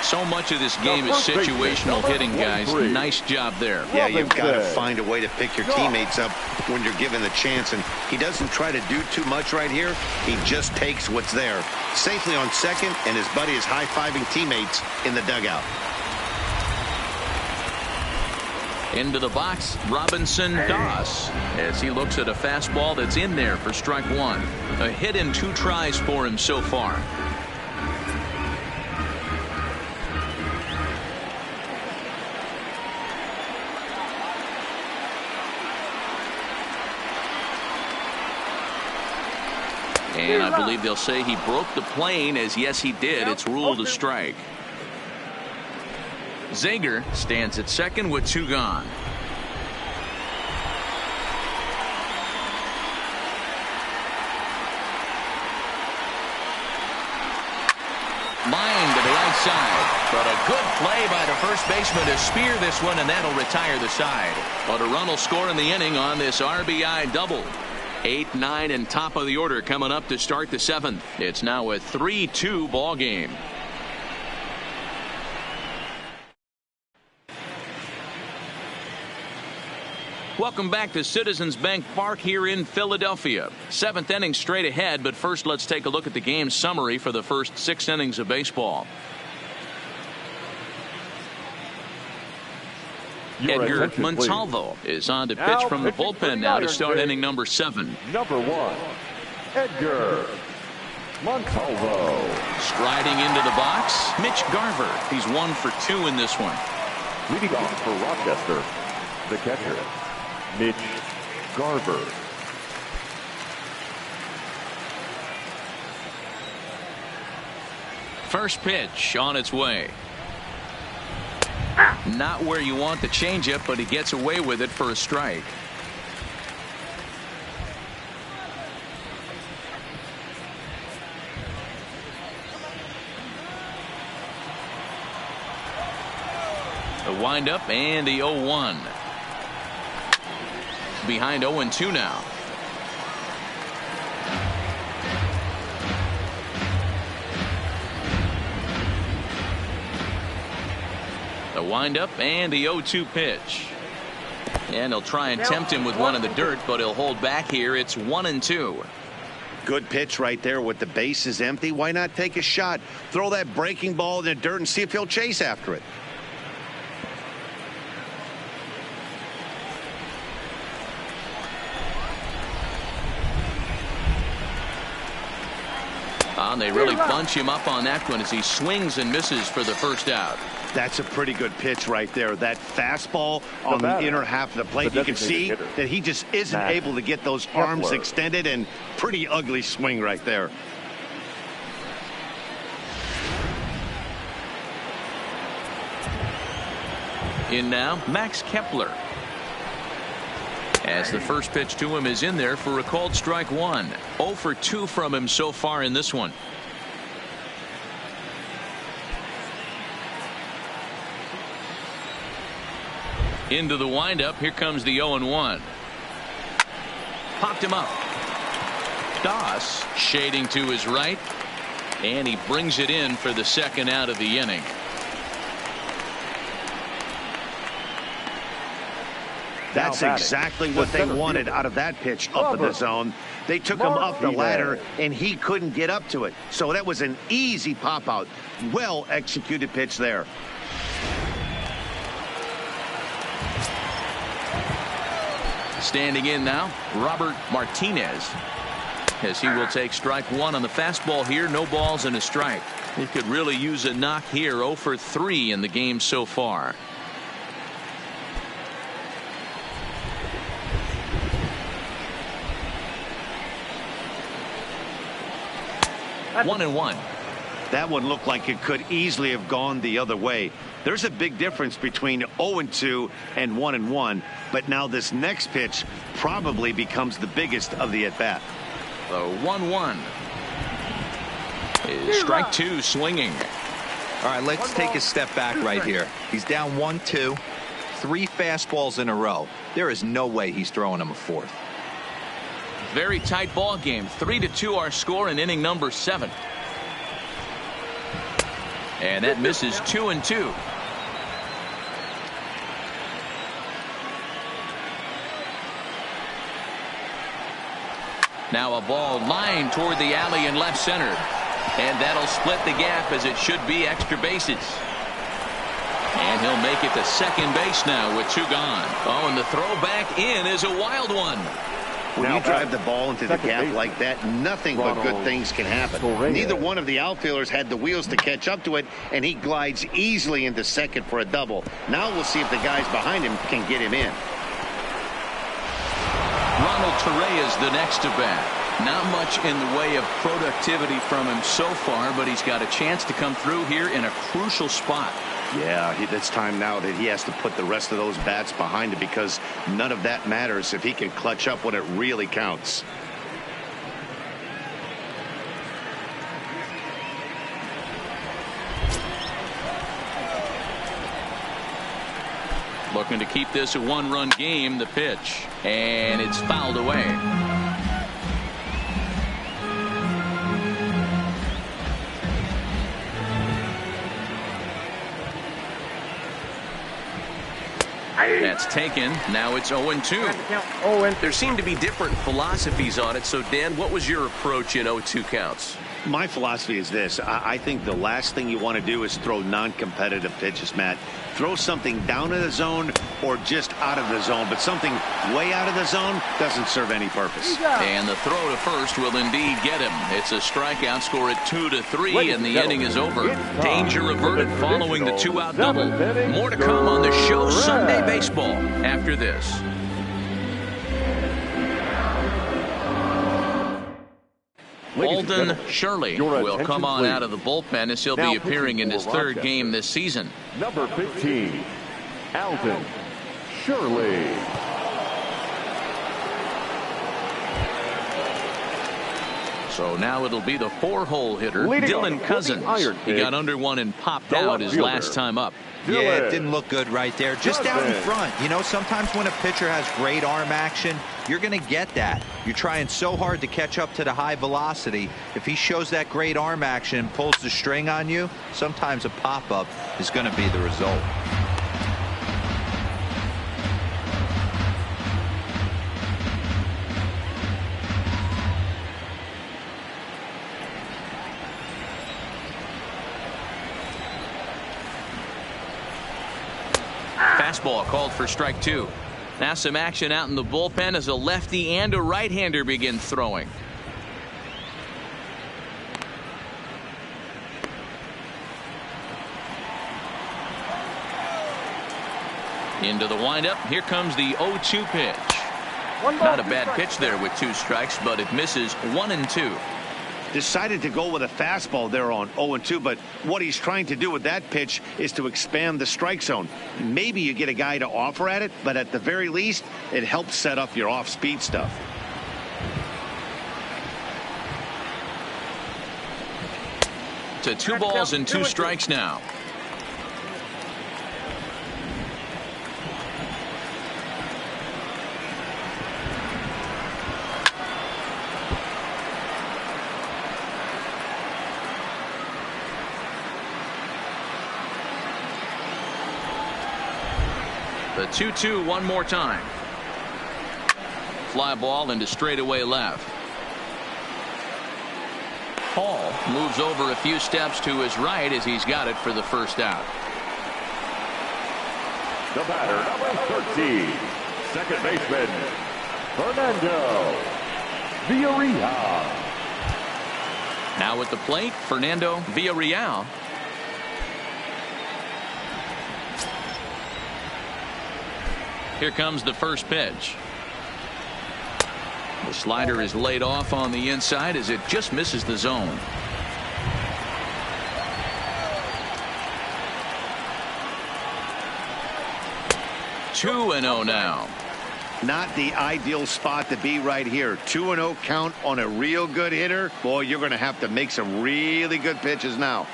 So much of this game is situational hitting, guys. Nice job there. Yeah, you've got to find a way to pick your teammates up when you're given the chance, and he doesn't try to do too much right here. He just takes what's there. Safely on second, and his buddy is high-fiving teammates in the dugout. Into the box, Robinson Doss, as he looks at a fastball that's in there for strike one. A hit in 2 tries for him so far. And I believe they'll say he broke the plane, as yes he did. It's ruled a strike. Zager stands at second with 2 gone. Line to the right side, but a good play by the first baseman to spear this one, and that'll retire the side. But a run will score in the inning on this RBI double. 8, 9, and top of the order coming up to start the 7th. It's now a 3-2 ball game. Welcome back to Citizens Bank Park here in Philadelphia. 7th inning straight ahead, but first let's take a look at the game summary for the first 6 innings of baseball. Edgar Montalvo is on to pitch from the bullpen now to start inning number 7. Number 1, Edgar Montalvo. Striding into the box, Mitch Garver. He's 1 for 2 in this one. Leading off for Rochester, the catcher, Mitch Garver. First pitch on its way. Not where you want the changeup, but he gets away with it for a strike. The windup and the 0-1. Behind 0-2 now. The windup and the 0-2 pitch. And he'll try and tempt him with one in the dirt, but he'll hold back here. It's 1-2. Good pitch right there with the bases empty. Why not take a shot? Throw that breaking ball in the dirt and see if he'll chase after it. And they really bunch him up on that one as he swings and misses for the first out. That's a pretty good pitch right there. That fastball on the inner half of the plate. You can see that he just isn't able to get those arms extended, and pretty ugly swing right there. In now, Max Kepler. As the first pitch to him is in there for a called strike 1. 0 for 2 from him so far in this one. Into the windup. Here comes the 0-1. Popped him up. Doss shading to his right, and he brings it in for the second out of the inning. That's exactly what they wanted out of that pitch up in the zone. They took him up the ladder, and he couldn't get up to it. So that was an easy pop out. Well executed pitch there. Standing in now, Robert Martinez, as he will take strike 1 on the fastball here. No balls and a strike. He could really use a knock here. 0 for 3 in the game so far. That's 1-1. That one looked like it could easily have gone the other way. There's a big difference between 0-2 and 1-1, but now this next pitch probably becomes the biggest of the at-bat. The 1-1 is strike 2 swinging. All right, let's take a step back right here. He's down 1-2, 3 fastballs in a row. There is no way he's throwing him a 4th. Very tight ball game. 3-2 our score in inning number 7. And that misses 2-2. Now a ball lined toward the alley in left center. And that'll split the gap as it should be extra bases. And he'll make it to second base now with 2 gone. Oh, and the throw back in is a wild one. When you drive the ball into the gap like that, nothing but good things can happen. Neither one of the outfielders had the wheels to catch up to it, and he glides easily into second for a double. Now we'll see if the guys behind him can get him in. Ronald Torre is the next to bat. Not much in the way of productivity from him so far, but he's got a chance to come through here in a crucial spot. Yeah, it's time now that he has to put the rest of those bats behind it, because none of that matters if he can clutch up when it really counts. Looking to keep this a 1-run game. The pitch, and it's fouled away. That's taken. Now it's 0-2. There seem to be different philosophies on it. So, Dan, what was your approach in 0-2 counts? My philosophy is this. I think the last thing you want to do is throw non-competitive pitches, Matt. Throw something down in the zone or just out of the zone, but something way out of the zone doesn't serve any purpose. And the throw to first will indeed get him. It's a strikeout, score at 2-3, and the inning is over. Danger averted following the 2-out double. More to come on the show Sunday Baseball after this. Alden Shirley will come on out of the bullpen as he'll be appearing in his 3rd game this season. Number 15, Alden Shirley. So now it'll be the 4-hole hitter, Dylan Cousins. He got under one and popped out his last time up. Yeah, it didn't look good right there. Just out in front. You know, sometimes when a pitcher has great arm action, you're going to get that. You're trying so hard to catch up to the high velocity. If he shows that great arm action and pulls the string on you, sometimes a pop-up is going to be the result. Fastball called for strike 2. Now some action out in the bullpen as a lefty and a right-hander begin throwing. Into the windup. Here comes the 0-2 pitch. Not a bad pitch there with 2 strikes, but it misses 1-2. Decided to go with a fastball there on 0-2, but what he's trying to do with that pitch is to expand the strike zone. Maybe you get a guy to offer at it, but at the very least, it helps set up your off-speed stuff. To 2 balls and 2 strikes now. The 2-2 one more time. Fly ball into straightaway left. Hall moves over a few steps to his right as he's got it for the first out. The batter, number 13, second baseman, Fernando Villarreal. Now at the plate, Fernando Villarreal. Here comes the first pitch. The slider is laid off on the inside as it just misses the zone. Two and 0 now. Not the ideal spot to be right here. 2-0 count on a real good hitter. Boy, you're going to have to make some really good pitches now.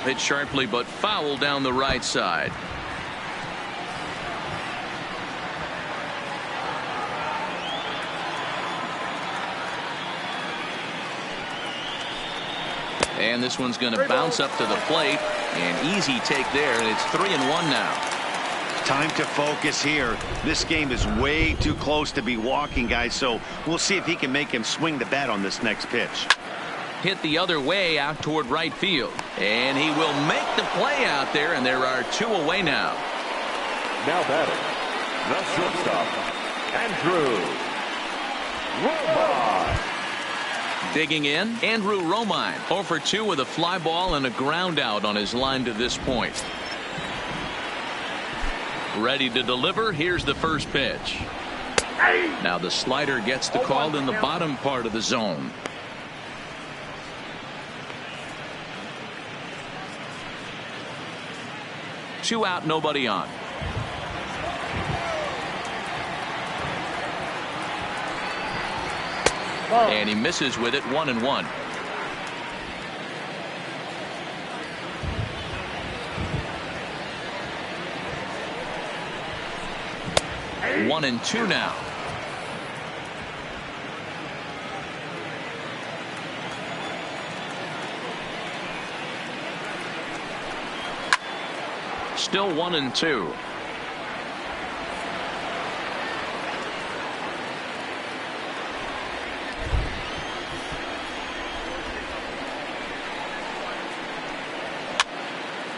Hit sharply but foul down the right side. And this one's going to bounce up to the plate. An easy take there, and it's 3-1 now. Time to focus here. This game is way too close to be walking, guys, so we'll see if he can make him swing the bat on this next pitch. Hit the other way out toward right field. And he will make the play out there, and there are 2 away now. Now batting, the shortstop, Andrew Romine. Digging in, Andrew Romine, 0 for 2 with a fly ball and a ground out on his line to this point. Ready to deliver. Here's the first pitch. Now the slider gets the call in the bottom part of the zone. Two out, nobody on. And he misses with it, 1-1. One and two now. Still 1-2.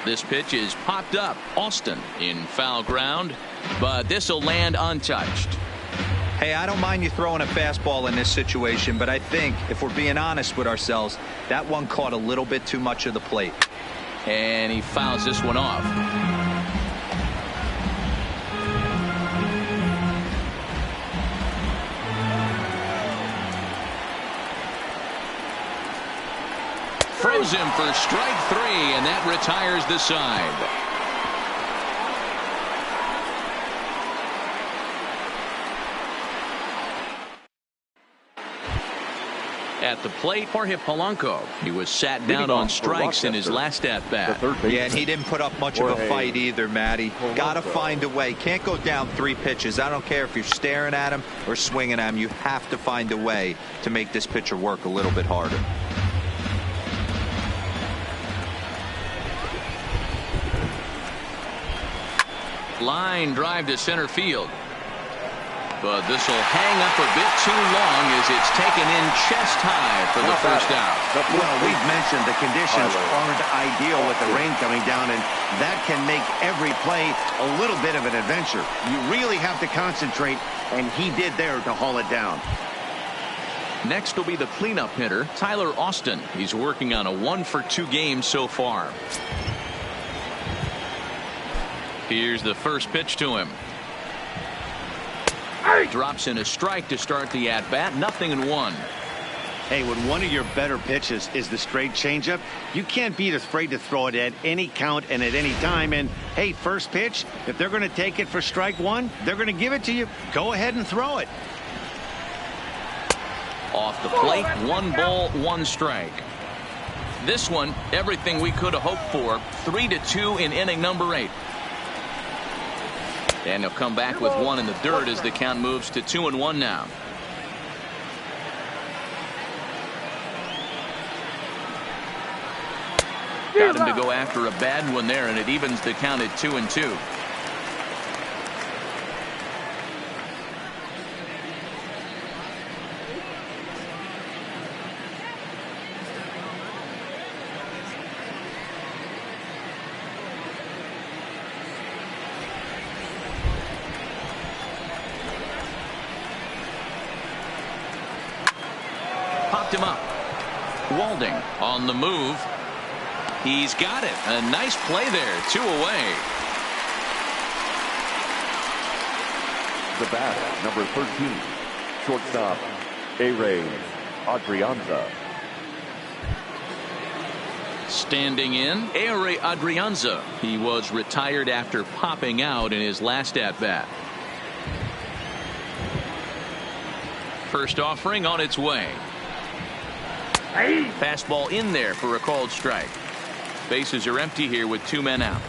This pitch is popped up. Austin in foul ground, but this will land untouched. Hey, I don't mind you throwing a fastball in this situation, but I think if we're being honest with ourselves, that one caught a little bit too much of the plate. And he fouls this one off. Throws him for strike 3, and that retires the side. At the plate, Jorge Polanco. He was sat down on strikes in his last at bat. Yeah, and he didn't put up much of a fight either, Matty. Gotta find a way. Can't go down 3 pitches. I don't care if you're staring at him or swinging at him. You have to find a way to make this pitcher work a little bit harder. Line drive to center field. But this will hang up a bit too long as it's taken in chest high for the first out. Well, we've mentioned the conditions aren't ideal with the rain coming down, and that can make every play a little bit of an adventure. You really have to concentrate, and he did there to haul it down. Next will be the cleanup hitter, Tyler Austin. He's working on a 1 for 2 game so far. Here's the first pitch to him. Drops in a strike to start the at-bat. 0-1. Hey, when one of your better pitches is the straight changeup, you can't be afraid to throw it at any count and at any time. And, hey, first pitch, if they're going to take it for strike 1, they're going to give it to you. Go ahead and throw it. Off the plate, 1 ball, 1 strike. This one, everything we could have hoped for. 3-2 in inning number 8. And he'll come back with 1 in the dirt as the count moves to 2-1 now. Got him to go after a bad one there, and it evens the count at 2-2. Popped him up. Walding on the move. He's got it. A nice play there. 2 away. The bat, number 13, shortstop, Adrianza. Standing in, Adrianza. He was retired after popping out in his last at-bat. First offering on its way. Fastball in there for a called strike. Bases are empty here with 2 men out.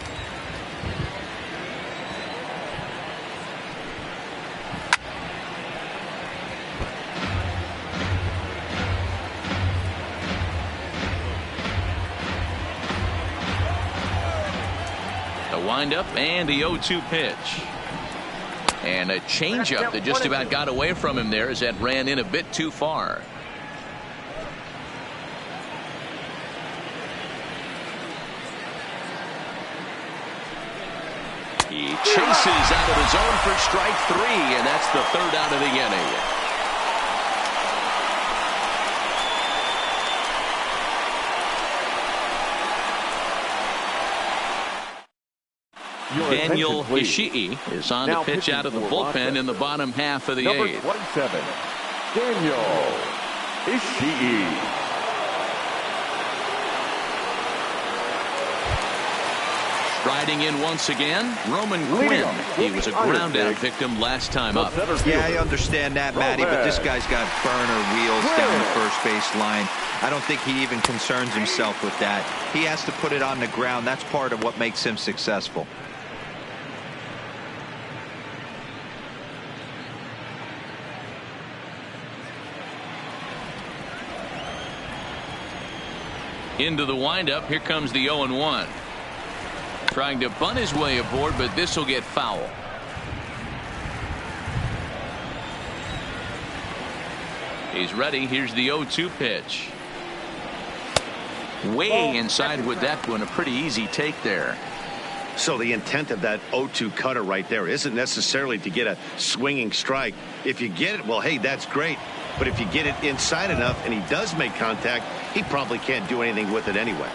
windup and the 0-2 pitch. And a changeup that just about got away from him there as that ran in a bit too far. He chases out of the zone for strike 3, and that's the 3rd out of the inning. Daniel Ishii is on the pitch out of the bullpen in the bottom half of the 8th. Number 27, Daniel Ishii. Striding in once again, Roman Quinn. He was a ground-out victim last time up. Yeah, I understand that, Matty, but this guy's got burner wheels down the first base line. I don't think he even concerns himself with that. He has to put it on the ground. That's part of what makes him successful. Into the windup, here comes the 0-1. Trying to bunt his way aboard, but this will get foul. He's ready. Here's the 0-2 pitch. Way inside with that one. A pretty easy take there. So the intent of that 0-2 cutter right there isn't necessarily to get a swinging strike. If you get it, well, hey, that's great. But if you get it inside enough and he does make contact, he probably can't do anything with it anyway.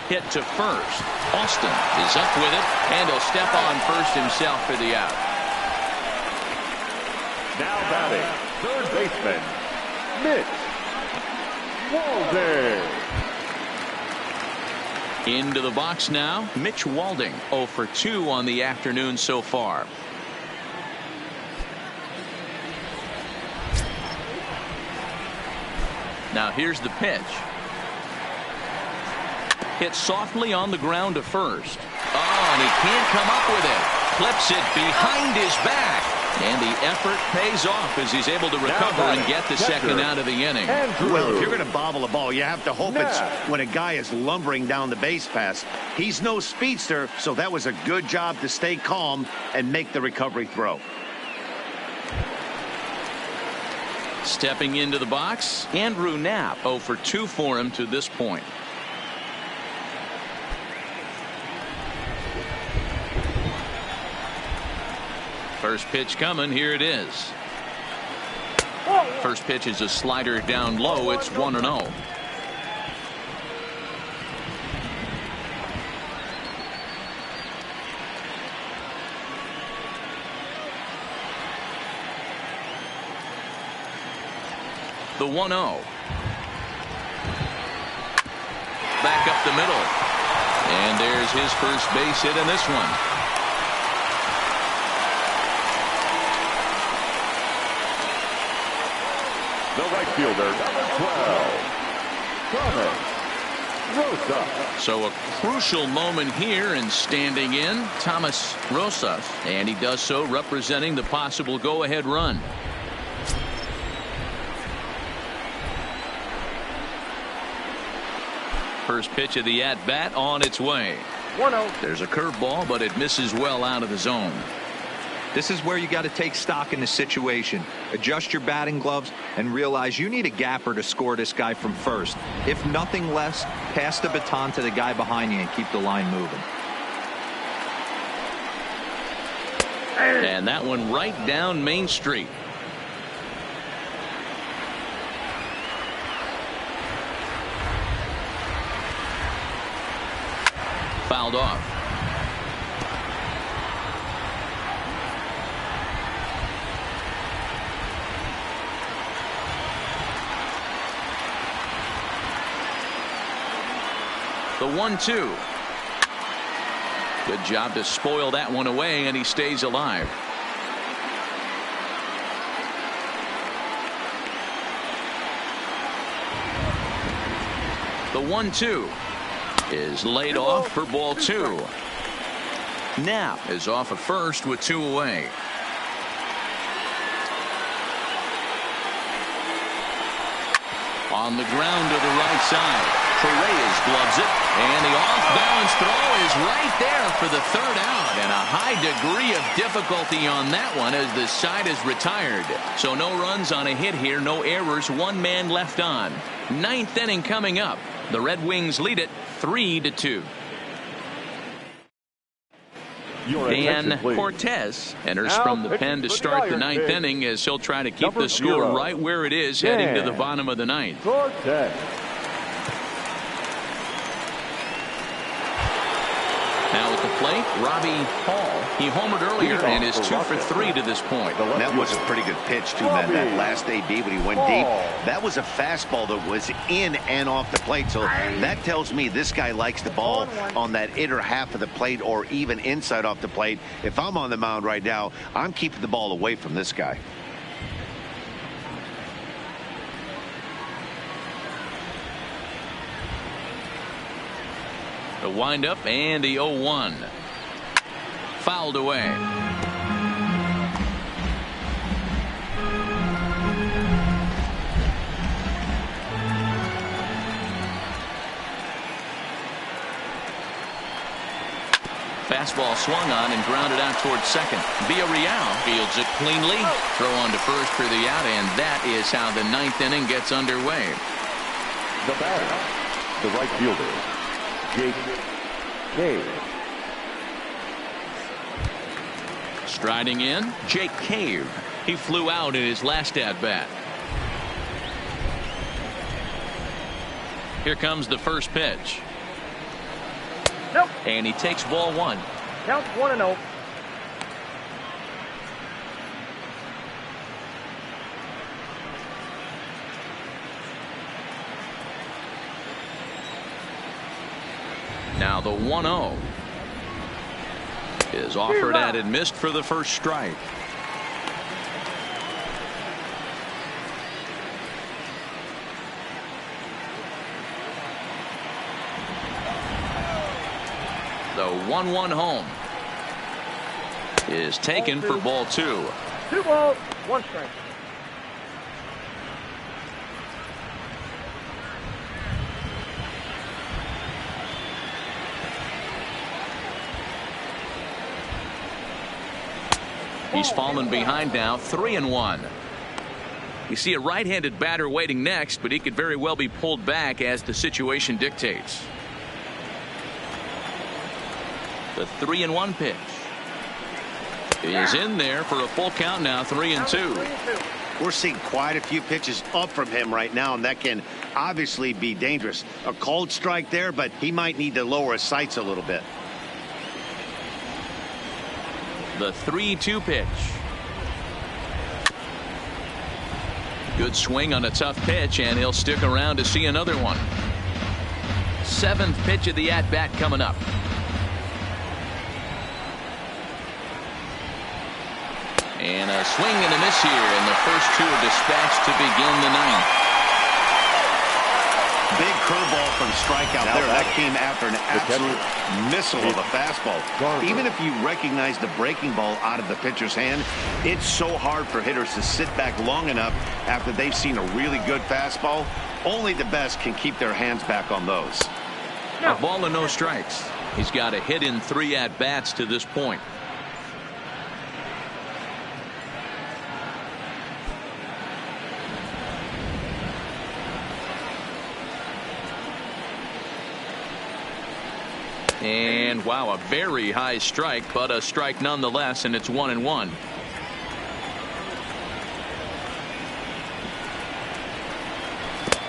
Hit to first. Austin is up with it, and he'll step on first himself for the out. Now batting, third baseman, Mitch Walding. Into the box now, Mitch Walding, 0 for 2 on the afternoon so far. Now here's the pitch. Hit softly on the ground to first. Oh, and he can't come up with it. Clips it behind his back. And the effort pays off as he's able to recover and get the second out of the inning. Well, if you're going to bobble a ball, you have to hope it's when a guy is lumbering down the base pass. He's no speedster, so that was a good job to stay calm and make the recovery throw. Stepping into the box, Andrew Knapp, 0 for 2 for him to this point. First pitch coming. Here it is. First pitch is a slider down low. It's 1-0. The 1-0. Back up the middle. And there's his first base hit in this one. The right fielder, number 12, Thomas Rosa. So a crucial moment here, and standing in, Thomas Rosa. And he does so representing the possible go-ahead run. First pitch of the at-bat on its way. 1-0. There's a curveball, but it misses well out of the zone. This is where you got to take stock in the situation. Adjust your batting gloves and realize you need a gapper to score this guy from first. If nothing less, pass the baton to the guy behind you and keep the line moving. And that one right down Main Street. Fouled off. The 1-2. Good job to spoil that one away, and he stays alive. The 1-2 is laid off for ball 2. Now is off at first with 2 away. On the ground to the right side. Correas gloves it, and the off-balance throw is right there for the third out, and a high degree of difficulty on that one as the side is retired. So no runs on a hit here, no errors, one man left on. Ninth inning coming up. The Red Wings lead it 3-2. Dan Cortez enters from the pen to start the ninth inning as he'll try to keep the score right where it is heading to the bottom of the ninth. Now at the plate, Robbie Hall. He homered earlier and is 2 for 3 to this point. That was a pretty good pitch to him that last AB when he went deep. That was a fastball that was in and off the plate. So that tells me this guy likes the ball on that inner half of the plate or even inside off the plate. If I'm on the mound right now, I'm keeping the ball away from this guy. The windup and the 0-1. Fouled away. Fastball swung on and grounded out towards second. Villarreal fields it cleanly. Throw on to first for the out, and that is how the ninth inning gets underway. The batter, the right fielder, Jake Cave. Striding in, Jake Cave. He flew out in his last at-bat. Here comes the first pitch. Nope. And he takes ball one. Count 1-0. Now the 1-0 is offered at and missed for the first strike. The 1-1 home is taken for ball 2. 2 balls, 1 strike. He's fallen behind now, 3-1. You see a right-handed batter waiting next, but he could very well be pulled back as the situation dictates. The 3-1 pitch is in there for a full count now, 3-2. We're seeing quite a few pitches up from him right now, and that can obviously be dangerous. A cold strike there, but he might need to lower his sights a little bit. The 3-2 pitch. Good swing on a tough pitch, and he'll stick around to see another one. 7th pitch of the at-bat coming up. And a swing and a miss here, and the first 2 are dispatched to begin the ninth. Big curveball from strikeout there. That came after an absolute missile of a fastball. Even if you recognize the breaking ball out of the pitcher's hand, it's so hard for hitters to sit back long enough after they've seen a really good fastball. Only the best can keep their hands back on those. A ball and no strikes. He's got a hit in 3 at-bats to this point. And wow, a very high strike, but a strike nonetheless, and it's 1-1.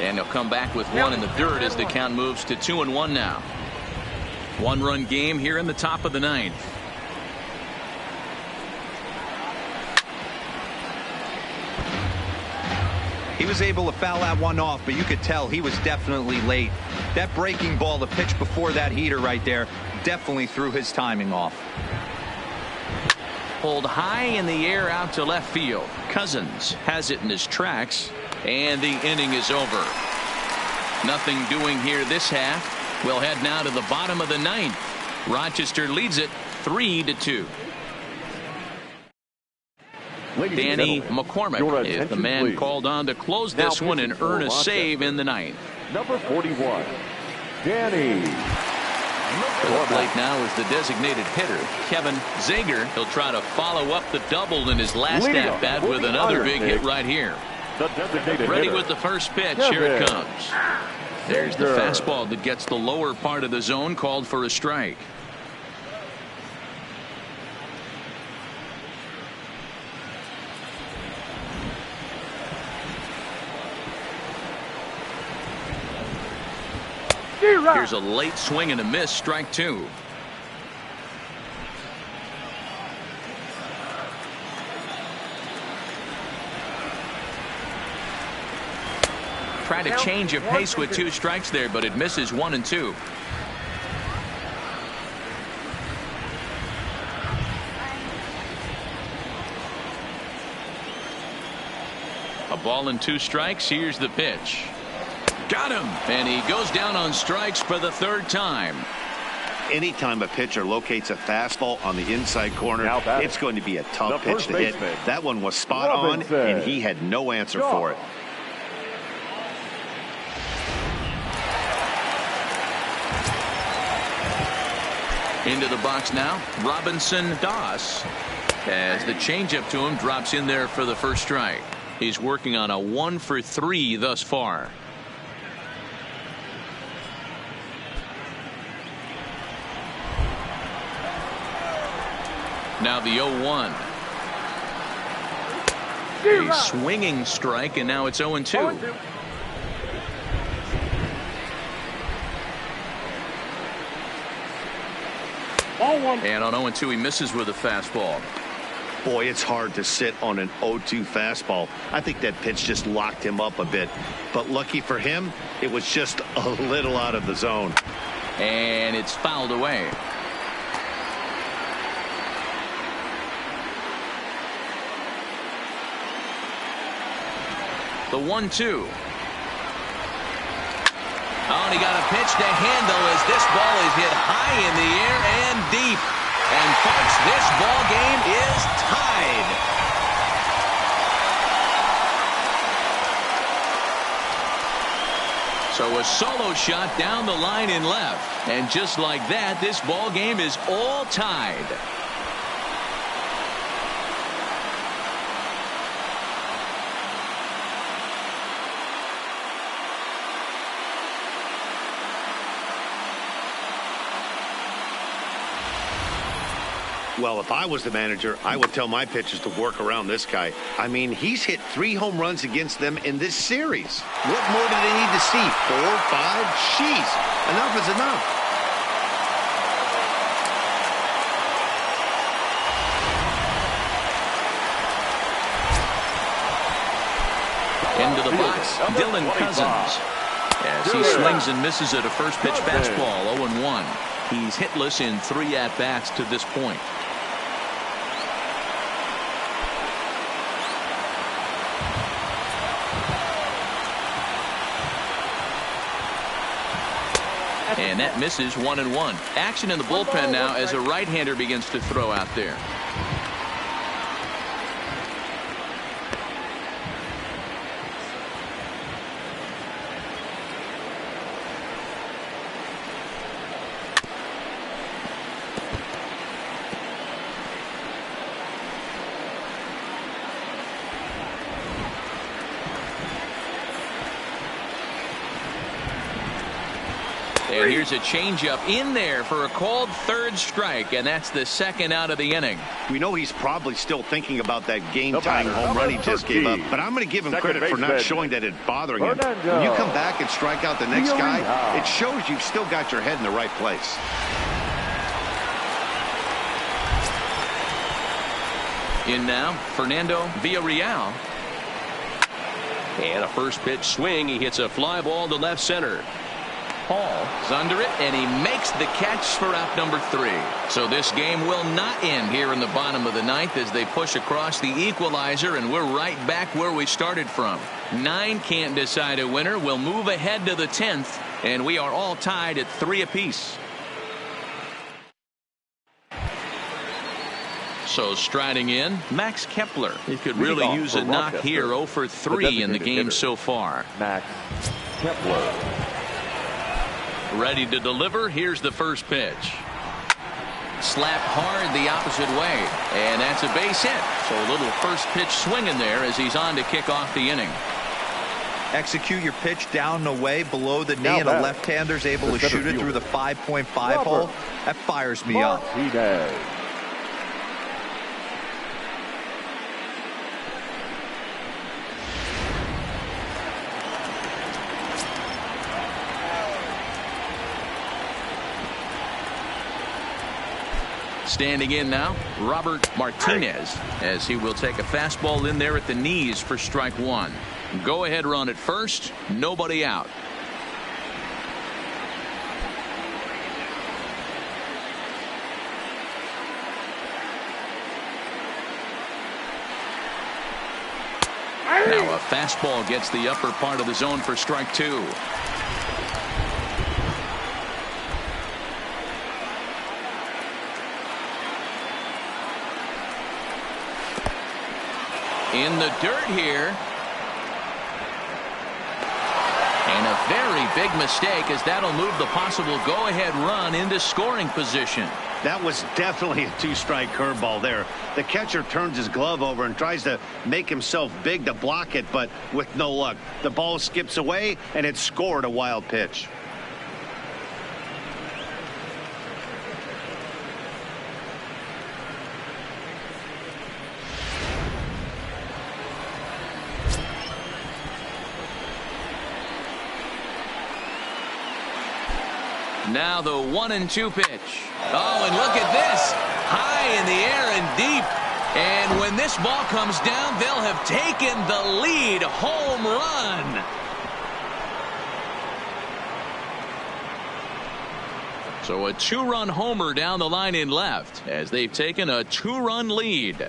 And he'll come back with one in the dirt as the count moves to 2-1 now. 1-run game here in the top of the ninth. He was able to foul that one off, but you could tell he was definitely late. That breaking ball, the pitch before that heater right there, definitely threw his timing off. Pulled high in the air out to left field. Cousins has it in his tracks, and the inning is over. Nothing doing here this half. We'll head now to the bottom of the ninth. Rochester leads it 3-2. Danny McCormick is the man called on to close this one and earn a save in the ninth. Number 41, Danny. To the plate now is the designated hitter, Kevin Zager. He'll try to follow up the double in his last at-bat with another big hit right here. Ready with the first pitch. Here it comes. There's the fastball that gets the lower part of the zone, called for a strike. Here's a late swing and a miss, strike two. Try to change your pace with 2 strikes there, but it misses 1 and 2. A ball and 2 strikes. Here's the pitch. Got him. And he goes down on strikes for the 3rd time. Anytime a pitcher locates a fastball on the inside corner, it's going to be a tough pitch to hit. That one was spot on, and he had no answer for it. Into the box now, Robinson Doss, as the changeup to him drops in there for the first strike. He's working on a 1 for 3 thus far. Now the 0-1. A swinging strike, and now it's 0-2. And on 0-2, he misses with a fastball. Boy, it's hard to sit on an 0-2 fastball. I think that pitch just locked him up a bit. But lucky for him, it was just a little out of the zone. And it's fouled away. The 1-2. Oh, and he got a pitch to handle as this ball is hit high in the air and deep. And folks, this ball game is tied. So a solo shot down the line in left. And just like that, this ball game is all tied. Well, if I was the manager, I would tell my pitchers to work around this guy. I mean, he's hit 3 home runs against them in this series. What more do they need to see? 4, 5? Jeez, enough is enough. Into the box, Dylan Cousins. As he swings and misses at a first pitch fastball, 0-1. He's hitless in 3 at-bats to this point. And that misses 1-1. Action in the bullpen now as a right-hander begins to throw out there. And here's a changeup in there for a called 3rd strike, and that's the 2nd out of the inning. We know he's probably still thinking about that game-tying home run he just gave up, but I'm going to give him credit for not showing that it's bothering him. When you come back and strike out the next guy, it shows you've still got your head in the right place. In now, Fernando Villarreal. And a first pitch swing. He hits a fly ball to left center. Hall is under it, and he makes the catch for out number 3. So this game will not end here in the bottom of the 9th as they push across the equalizer, and we're right back where we started from. 9 can't decide a winner. We'll move ahead to the 10th, and we are all tied at 3 apiece. So striding in, Max Kepler. He could really use a knock here. 0 for 3 in the game so far. Max Kepler. Ready to deliver. Here's the first pitch. Slapped hard the opposite way, and that's a base hit. So a little first pitch swing in there as he's on to kick off the inning. Execute your pitch down and away below the knee, Now and a left-hander's able to shoot it through the 5.5 hole. That fires me up. Standing in now, Robert Martinez, as he will take a fastball in there at the knees for strike one. Go ahead run at first, nobody out. Now a fastball gets the upper part of the zone for strike two. In the dirt here. And a very big mistake, as that'll move the possible go-ahead run into scoring position. That was definitely a two-strike curveball there. The catcher turns his glove over and tries to make himself big to block it, but with no luck. The ball skips away, and it scored a wild pitch. Now the 1-2 pitch. Oh, and look at this. High in the air and deep. And when this ball comes down, they'll have taken the lead. Home run. So a two-run homer down the line in left as they've taken a two-run lead.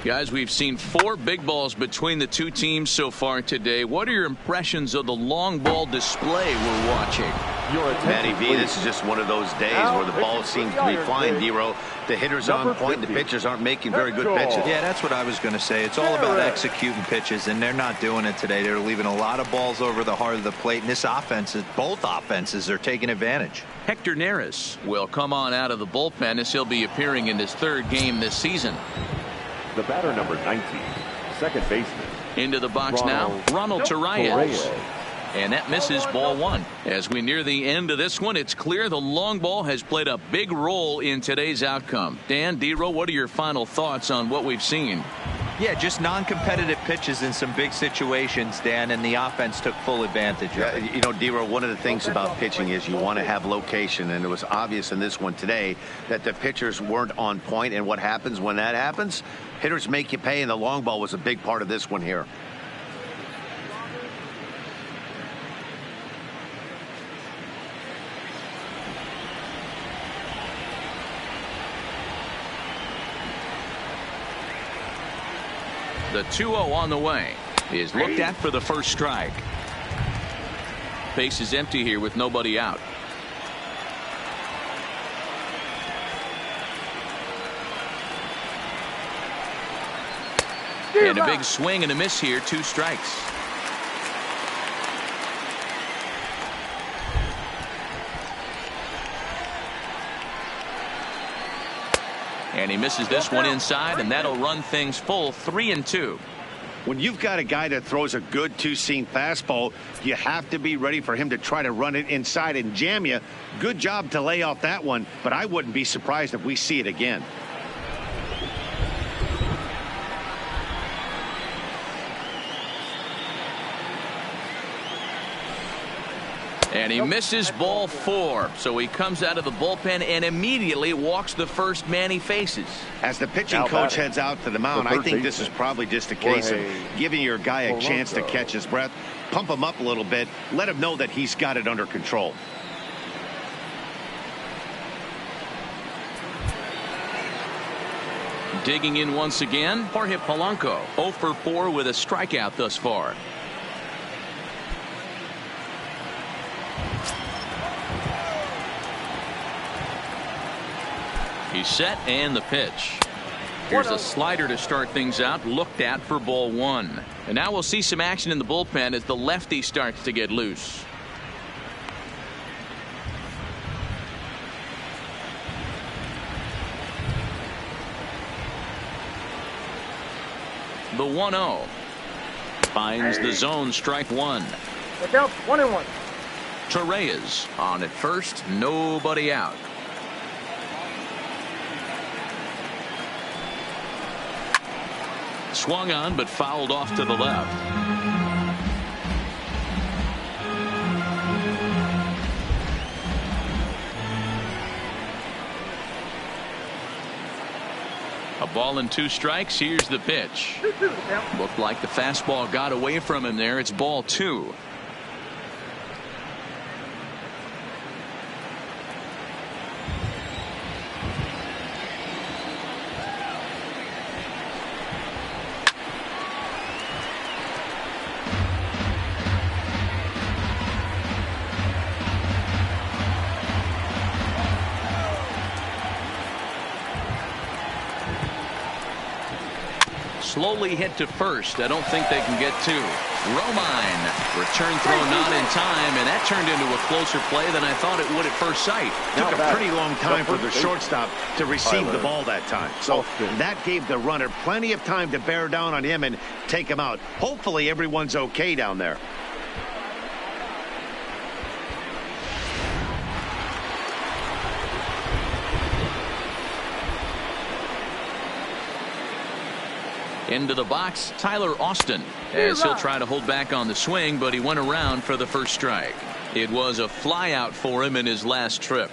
Guys, we've seen 4 big balls between the two teams so far today. What are your impressions of the long ball display we're watching? Matty V, this is just one of those days where the ball seems to be flying, D-Row. The hitters on point, the pitchers aren't making very good pitches. Yeah, that's what I was going to say. It's all about executing pitches, and they're not doing it today. They're leaving a lot of balls over the heart of the plate, and this offense, both offenses are taking advantage. Hector Neris will come on out of the bullpen as he'll be appearing in his 3rd game this season. The batter, number 19, second baseman. Into the box now, Ronald Torreyes. And that misses ball 1. As we near the end of this one, it's clear the long ball has played a big role in today's outcome. Dan, D-Row, what are your final thoughts on what we've seen? Yeah, just non-competitive pitches in some big situations, Dan, and the offense took full advantage of it. You know, D-Row, one of the things about pitching is you want to have location, and it was obvious in this one today that the pitchers weren't on point, and what happens when that happens? Hitters make you pay, and the long ball was a big part of this one here. The 2-0 on the way is looked at for the first strike. Base is empty here with nobody out. And a big swing and a miss here, 2 strikes. And he misses this one inside, and that'll run things full 3-2. When you've got a guy that throws a good two-seam fastball, you have to be ready for him to try to run it inside and jam you. Good job to lay off that one, but I wouldn't be surprised if we see it again. And he misses ball 4. So he comes out of the bullpen and immediately walks the first man he faces. As the pitching coach heads out to the mound, I think this is probably just a case of giving your guy a chance to catch his breath, pump him up a little bit, let him know that he's got it under control. Digging in once again, Jorge Polanco, 0 for 4 with a strikeout thus far. He's set and the pitch. Here's a slider to start things out, looked at for ball one. And now we'll see some action in the bullpen as the lefty starts to get loose. The 1-0 finds the zone, strike one. The count's 1-1. Torres on at first, nobody out. Swung on but fouled off to the left. A ball and 2 strikes. Here's the pitch. Looked like the fastball got away from him there. It's ball 2. Slowly hit to first. I don't think they can get 2. Romine. Return throw not in time, and that turned into a closer play than I thought it would at first sight. Took a pretty long time for the shortstop to receive the ball that time. So that gave the runner plenty of time to bear down on him and take him out. Hopefully everyone's okay down there. Into the box, Tyler Austin, as he'll try to hold back on the swing, but he went around for the first strike. It was a flyout for him in his last trip.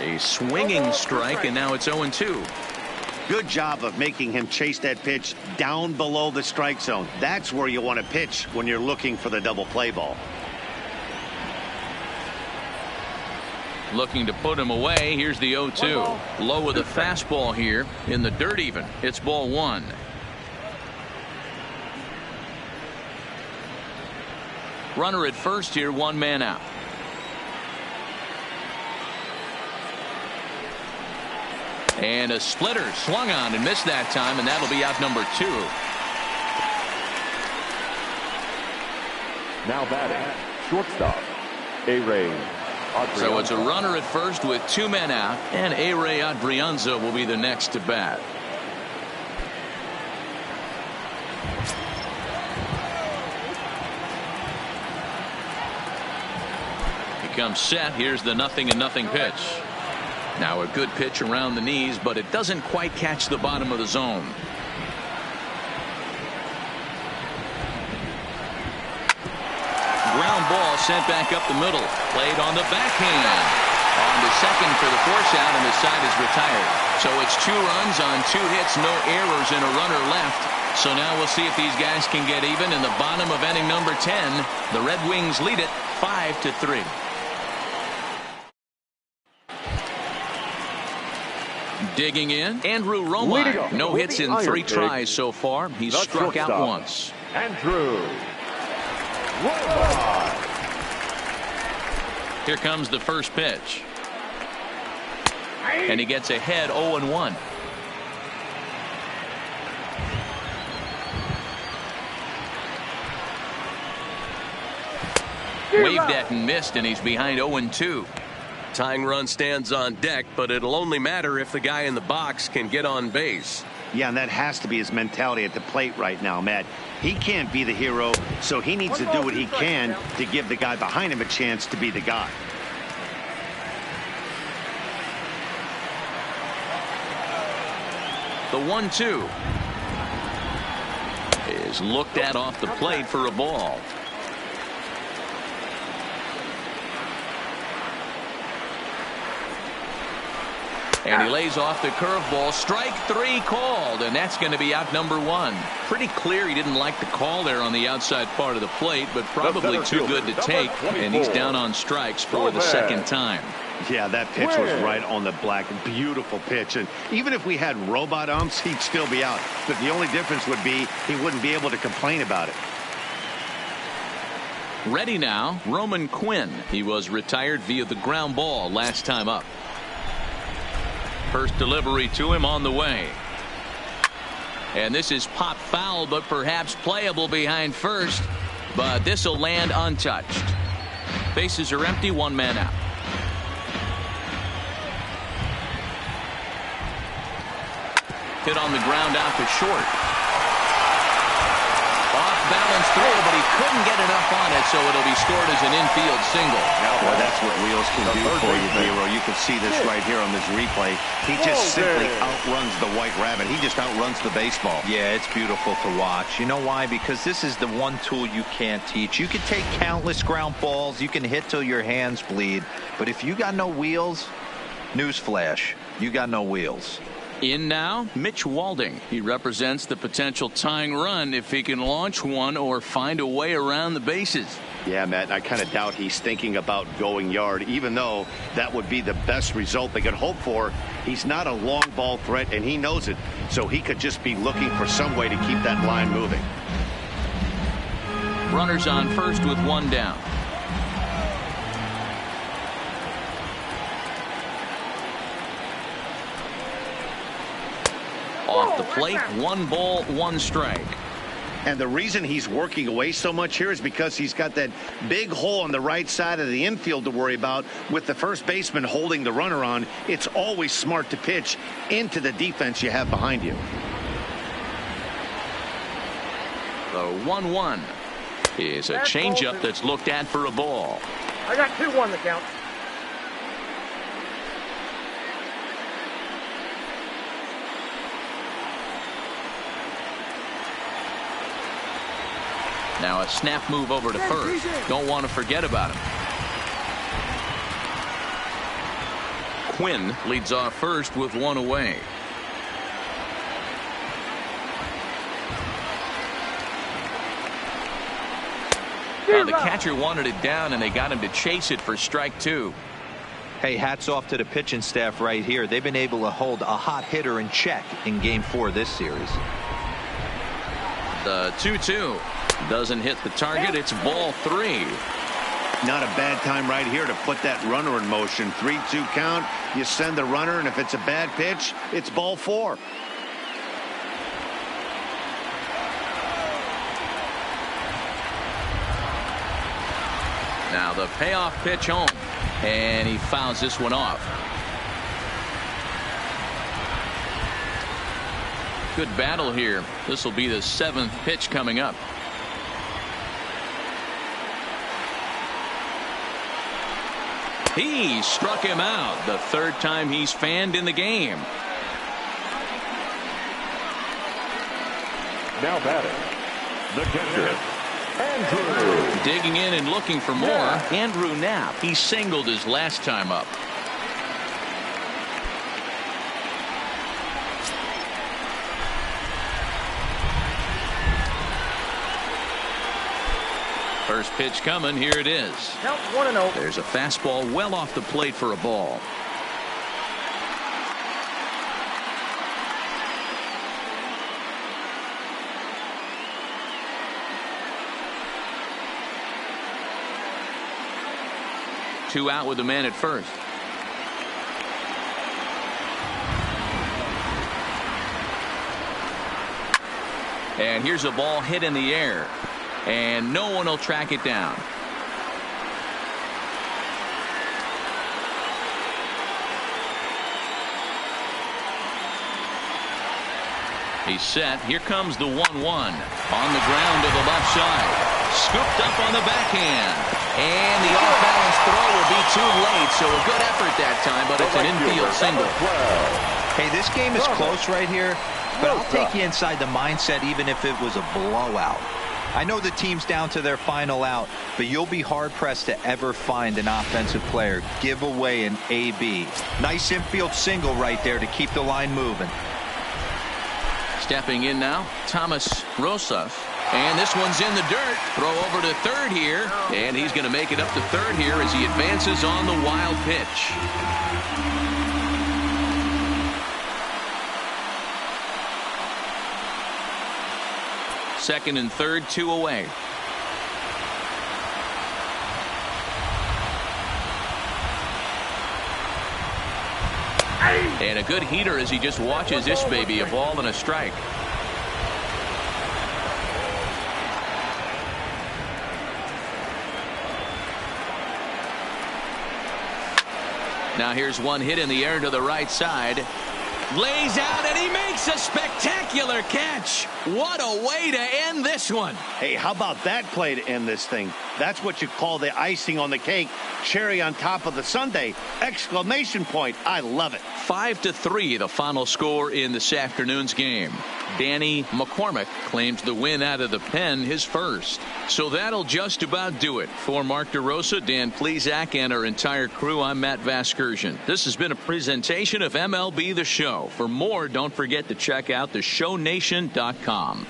A swinging strike, and now it's 0-2. Good job of making him chase that pitch down below the strike zone. That's where you want to pitch when you're looking for the double play ball. Looking to put him away. Here's the 0-2. Low with a fastball here in the dirt even. It's ball 1. Runner at first here, 1 man out. And a splitter swung on and missed that time, and that'll be out number 2. Now batting, shortstop, A-Ray. So it's a runner at first with 2 men out, and A-Ray Adrianza will be the next to bat. He comes set. Here's the 0-0 pitch. Now a good pitch around the knees, but it doesn't quite catch the bottom of the zone. Ground ball sent back up the middle. Played on the backhand. On to second for the force out, and the side is retired. So it's 2 runs on 2 hits, no errors, and a runner left. So now we'll see if these guys can get even in the bottom of inning number 10. The Red Wings lead it 5-3. Digging in, Andrew Romine. No hits in 3 tries so far. He's struck out once. Andrew Romine. Here comes the first pitch. And he gets ahead 0-1. Waved at and missed, and he's behind 0-2. Tying run stands on deck, but it'll only matter if the guy in the box can get on base. Yeah, and that has to be his mentality at the plate right now, Matt. He can't be the hero, so he needs to do what he can to give the guy behind him a chance to be the guy. The 1-2 is looked at off the plate for a ball. And he lays off the curveball. Strike 3 called, and that's going to be out number 1. Pretty clear he didn't like the call there on the outside part of the plate, but probably too good to take, and he's down on strikes for the second time. Yeah, that pitch was right on the black. Beautiful pitch. And even if we had robot umps, he'd still be out. But the only difference would be he wouldn't be able to complain about it. Ready now, Roman Quinn. He was retired via the ground ball last time up. First delivery to him on the way. And this is pop foul, but perhaps playable behind first. But this will land untouched. Bases are empty, one man out. Hit on the ground out to short. Off balance throw, but he couldn't get enough on it, so it'll be scored as an infield single. Well, that's what wheels can do for you, Hero. You can see this right here on this replay. He just simply outruns the White Rabbit. He just outruns the baseball. Yeah, it's beautiful to watch. You know why? Because this is the one tool you can't teach. You can take countless ground balls. You can hit till your hands bleed. But if you got no wheels, newsflash, you got no wheels. In now, Mitch Walding. He represents the potential tying run if he can launch one or find a way around the bases. Yeah, Matt, I kind of doubt he's thinking about going yard, even though that would be the best result they could hope for. He's not a long ball threat, and he knows it, so he could just be looking for some way to keep that line moving. Runners on first with one down. Off the plate, 1 ball, 1 strike. And the reason he's working away so much here is because he's got that big hole on the right side of the infield to worry about. With the first baseman holding the runner on, it's always smart to pitch into the defense you have behind you. The 1-1 is a changeup that's looked at for a ball. I got 2-1 the count. Now a snap move over to first. Don't want to forget about him. Quinn leads off first with 1 away. Now the catcher wanted it down, and they got him to chase it for strike 2. Hey, hats off to the pitching staff right here. They've been able to hold a hot hitter in check in Game 4 of this series. The 2-2 doesn't hit the target. It's ball 3. Not a bad time right here to put that runner in motion. 3-2 count. You send the runner, and if it's a bad pitch, it's ball 4. Now the payoff pitch home, and he fouls this one off. Good battle here. This will be the 7th pitch coming up. He struck him out, the 3rd time he's fanned in the game. Now batting, the catcher, Andrew. Digging in and looking for more. Andrew Knapp. He singled his last time up. First pitch coming. Here it is. Count 1-0. There's a fastball well off the plate for a ball. Two out with the man at first. And here's a ball hit in the air. And no one will track it down. He's set. Here comes the 1-1. On the ground to the left side. Scooped up on the backhand. And the off-balance throw will be too late. So a good effort that time, but it's an infield single. Hey, this game is close right here, but I'll take you inside the mindset even if it was a blowout. I know the team's down to their final out, but you'll be hard-pressed to ever find an offensive player give away an AB. Nice infield single right there to keep the line moving. Stepping in now, Thomas Rosas. And this one's in the dirt. Throw over to third here. And he's going to make it up to third here as he advances on the wild pitch. Second and third, 2 away. And a good heater as he just watches this baby, a ball and a strike. Now here's one hit in the air to the right side. Lays out and he makes a spectacular catch. What a way to end this one. Hey, how about that play to end this thing? That's what you call the icing on the cake. Cherry on top of the sundae. Exclamation point. I love it. 5-3 the final score in this afternoon's game. Danny McCormick claims the win out of the pen, his first. So that'll just about do it. For Mark DeRosa, Dan Plesac, and our entire crew, I'm Matt Vasgersian. This has been a presentation of MLB The Show. For more, don't forget to check out theshownation.com.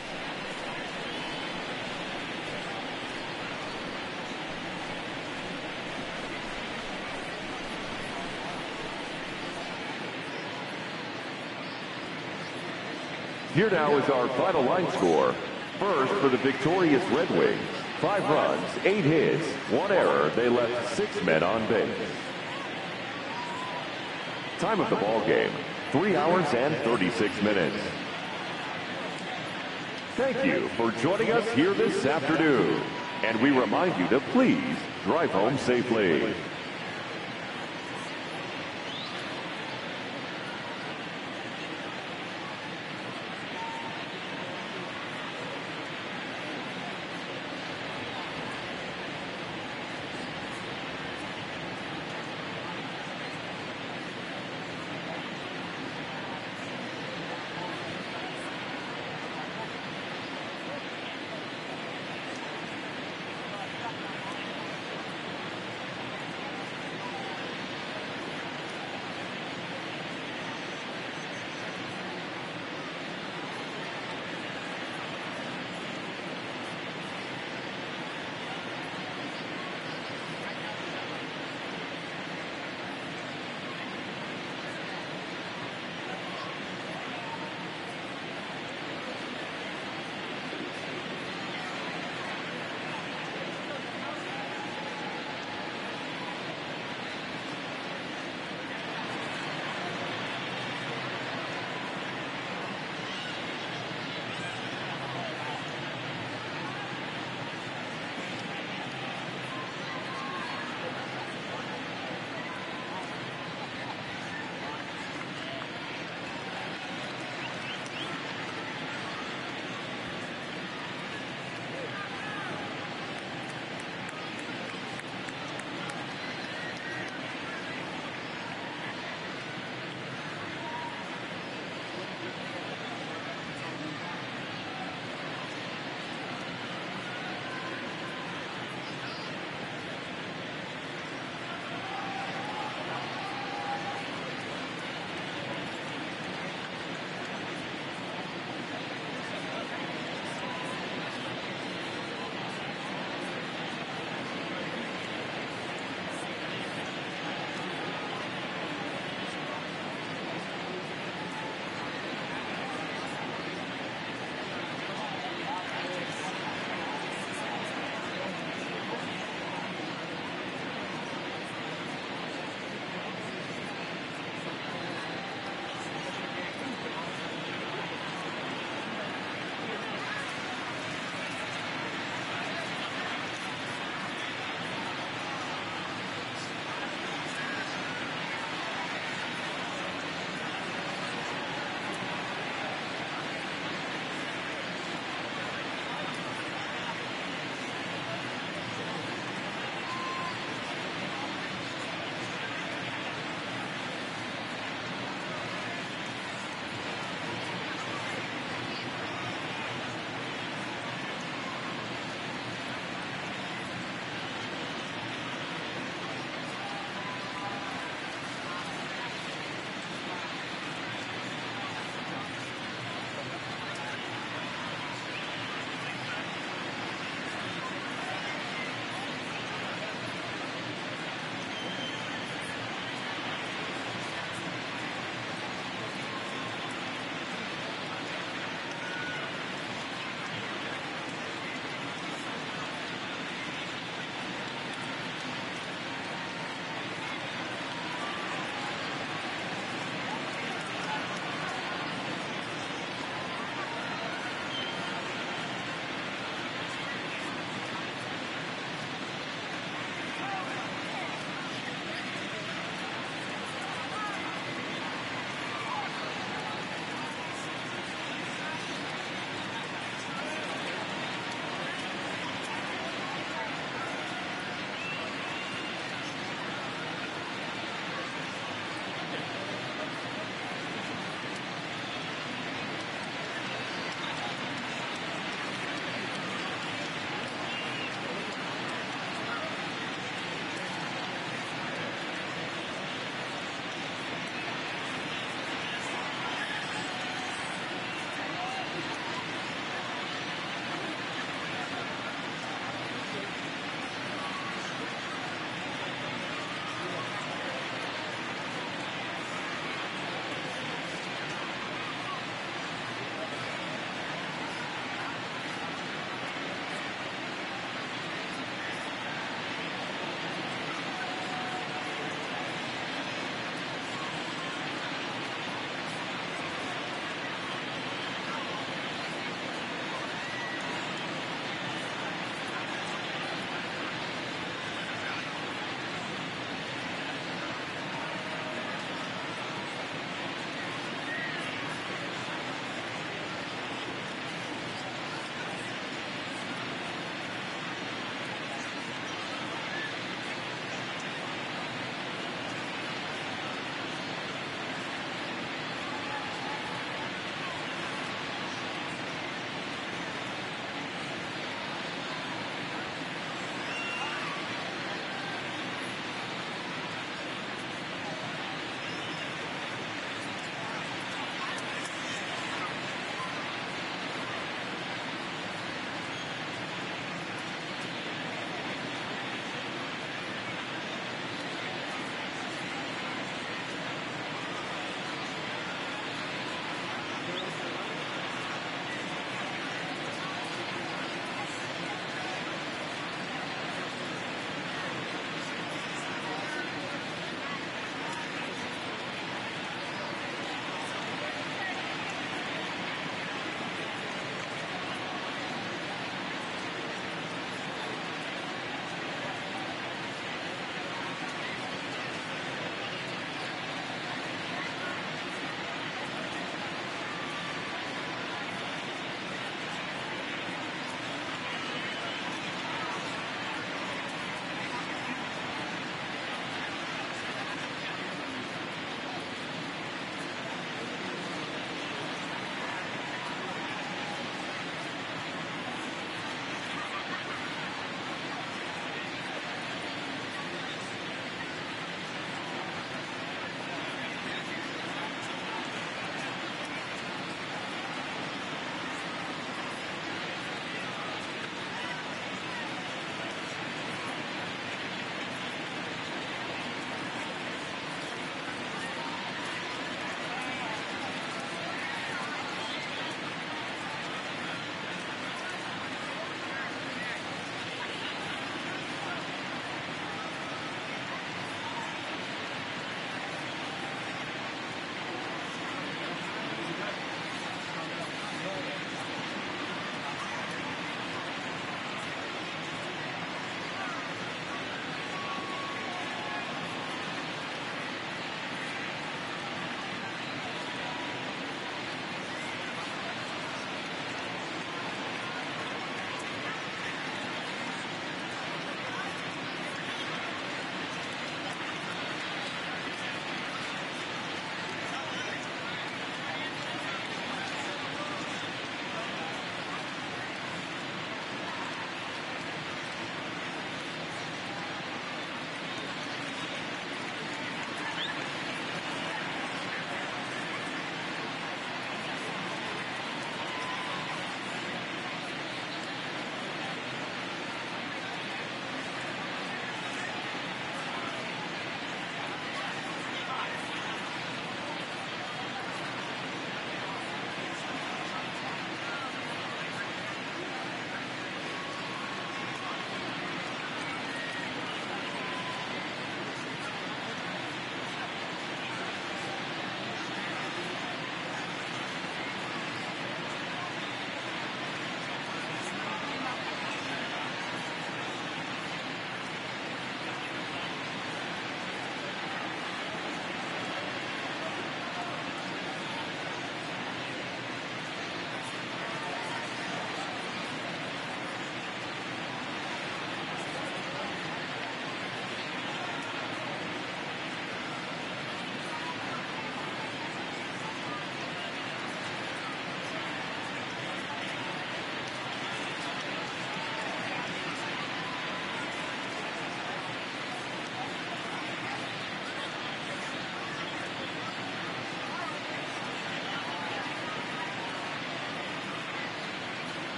Here now is our final line score. First, for the victorious Red Wings, 5 runs, 8 hits, 1 error. They left 6 men on base. Time of the ball game, 3 hours and 36 minutes. Thank you for joining us here this afternoon. And we remind you to please drive home safely.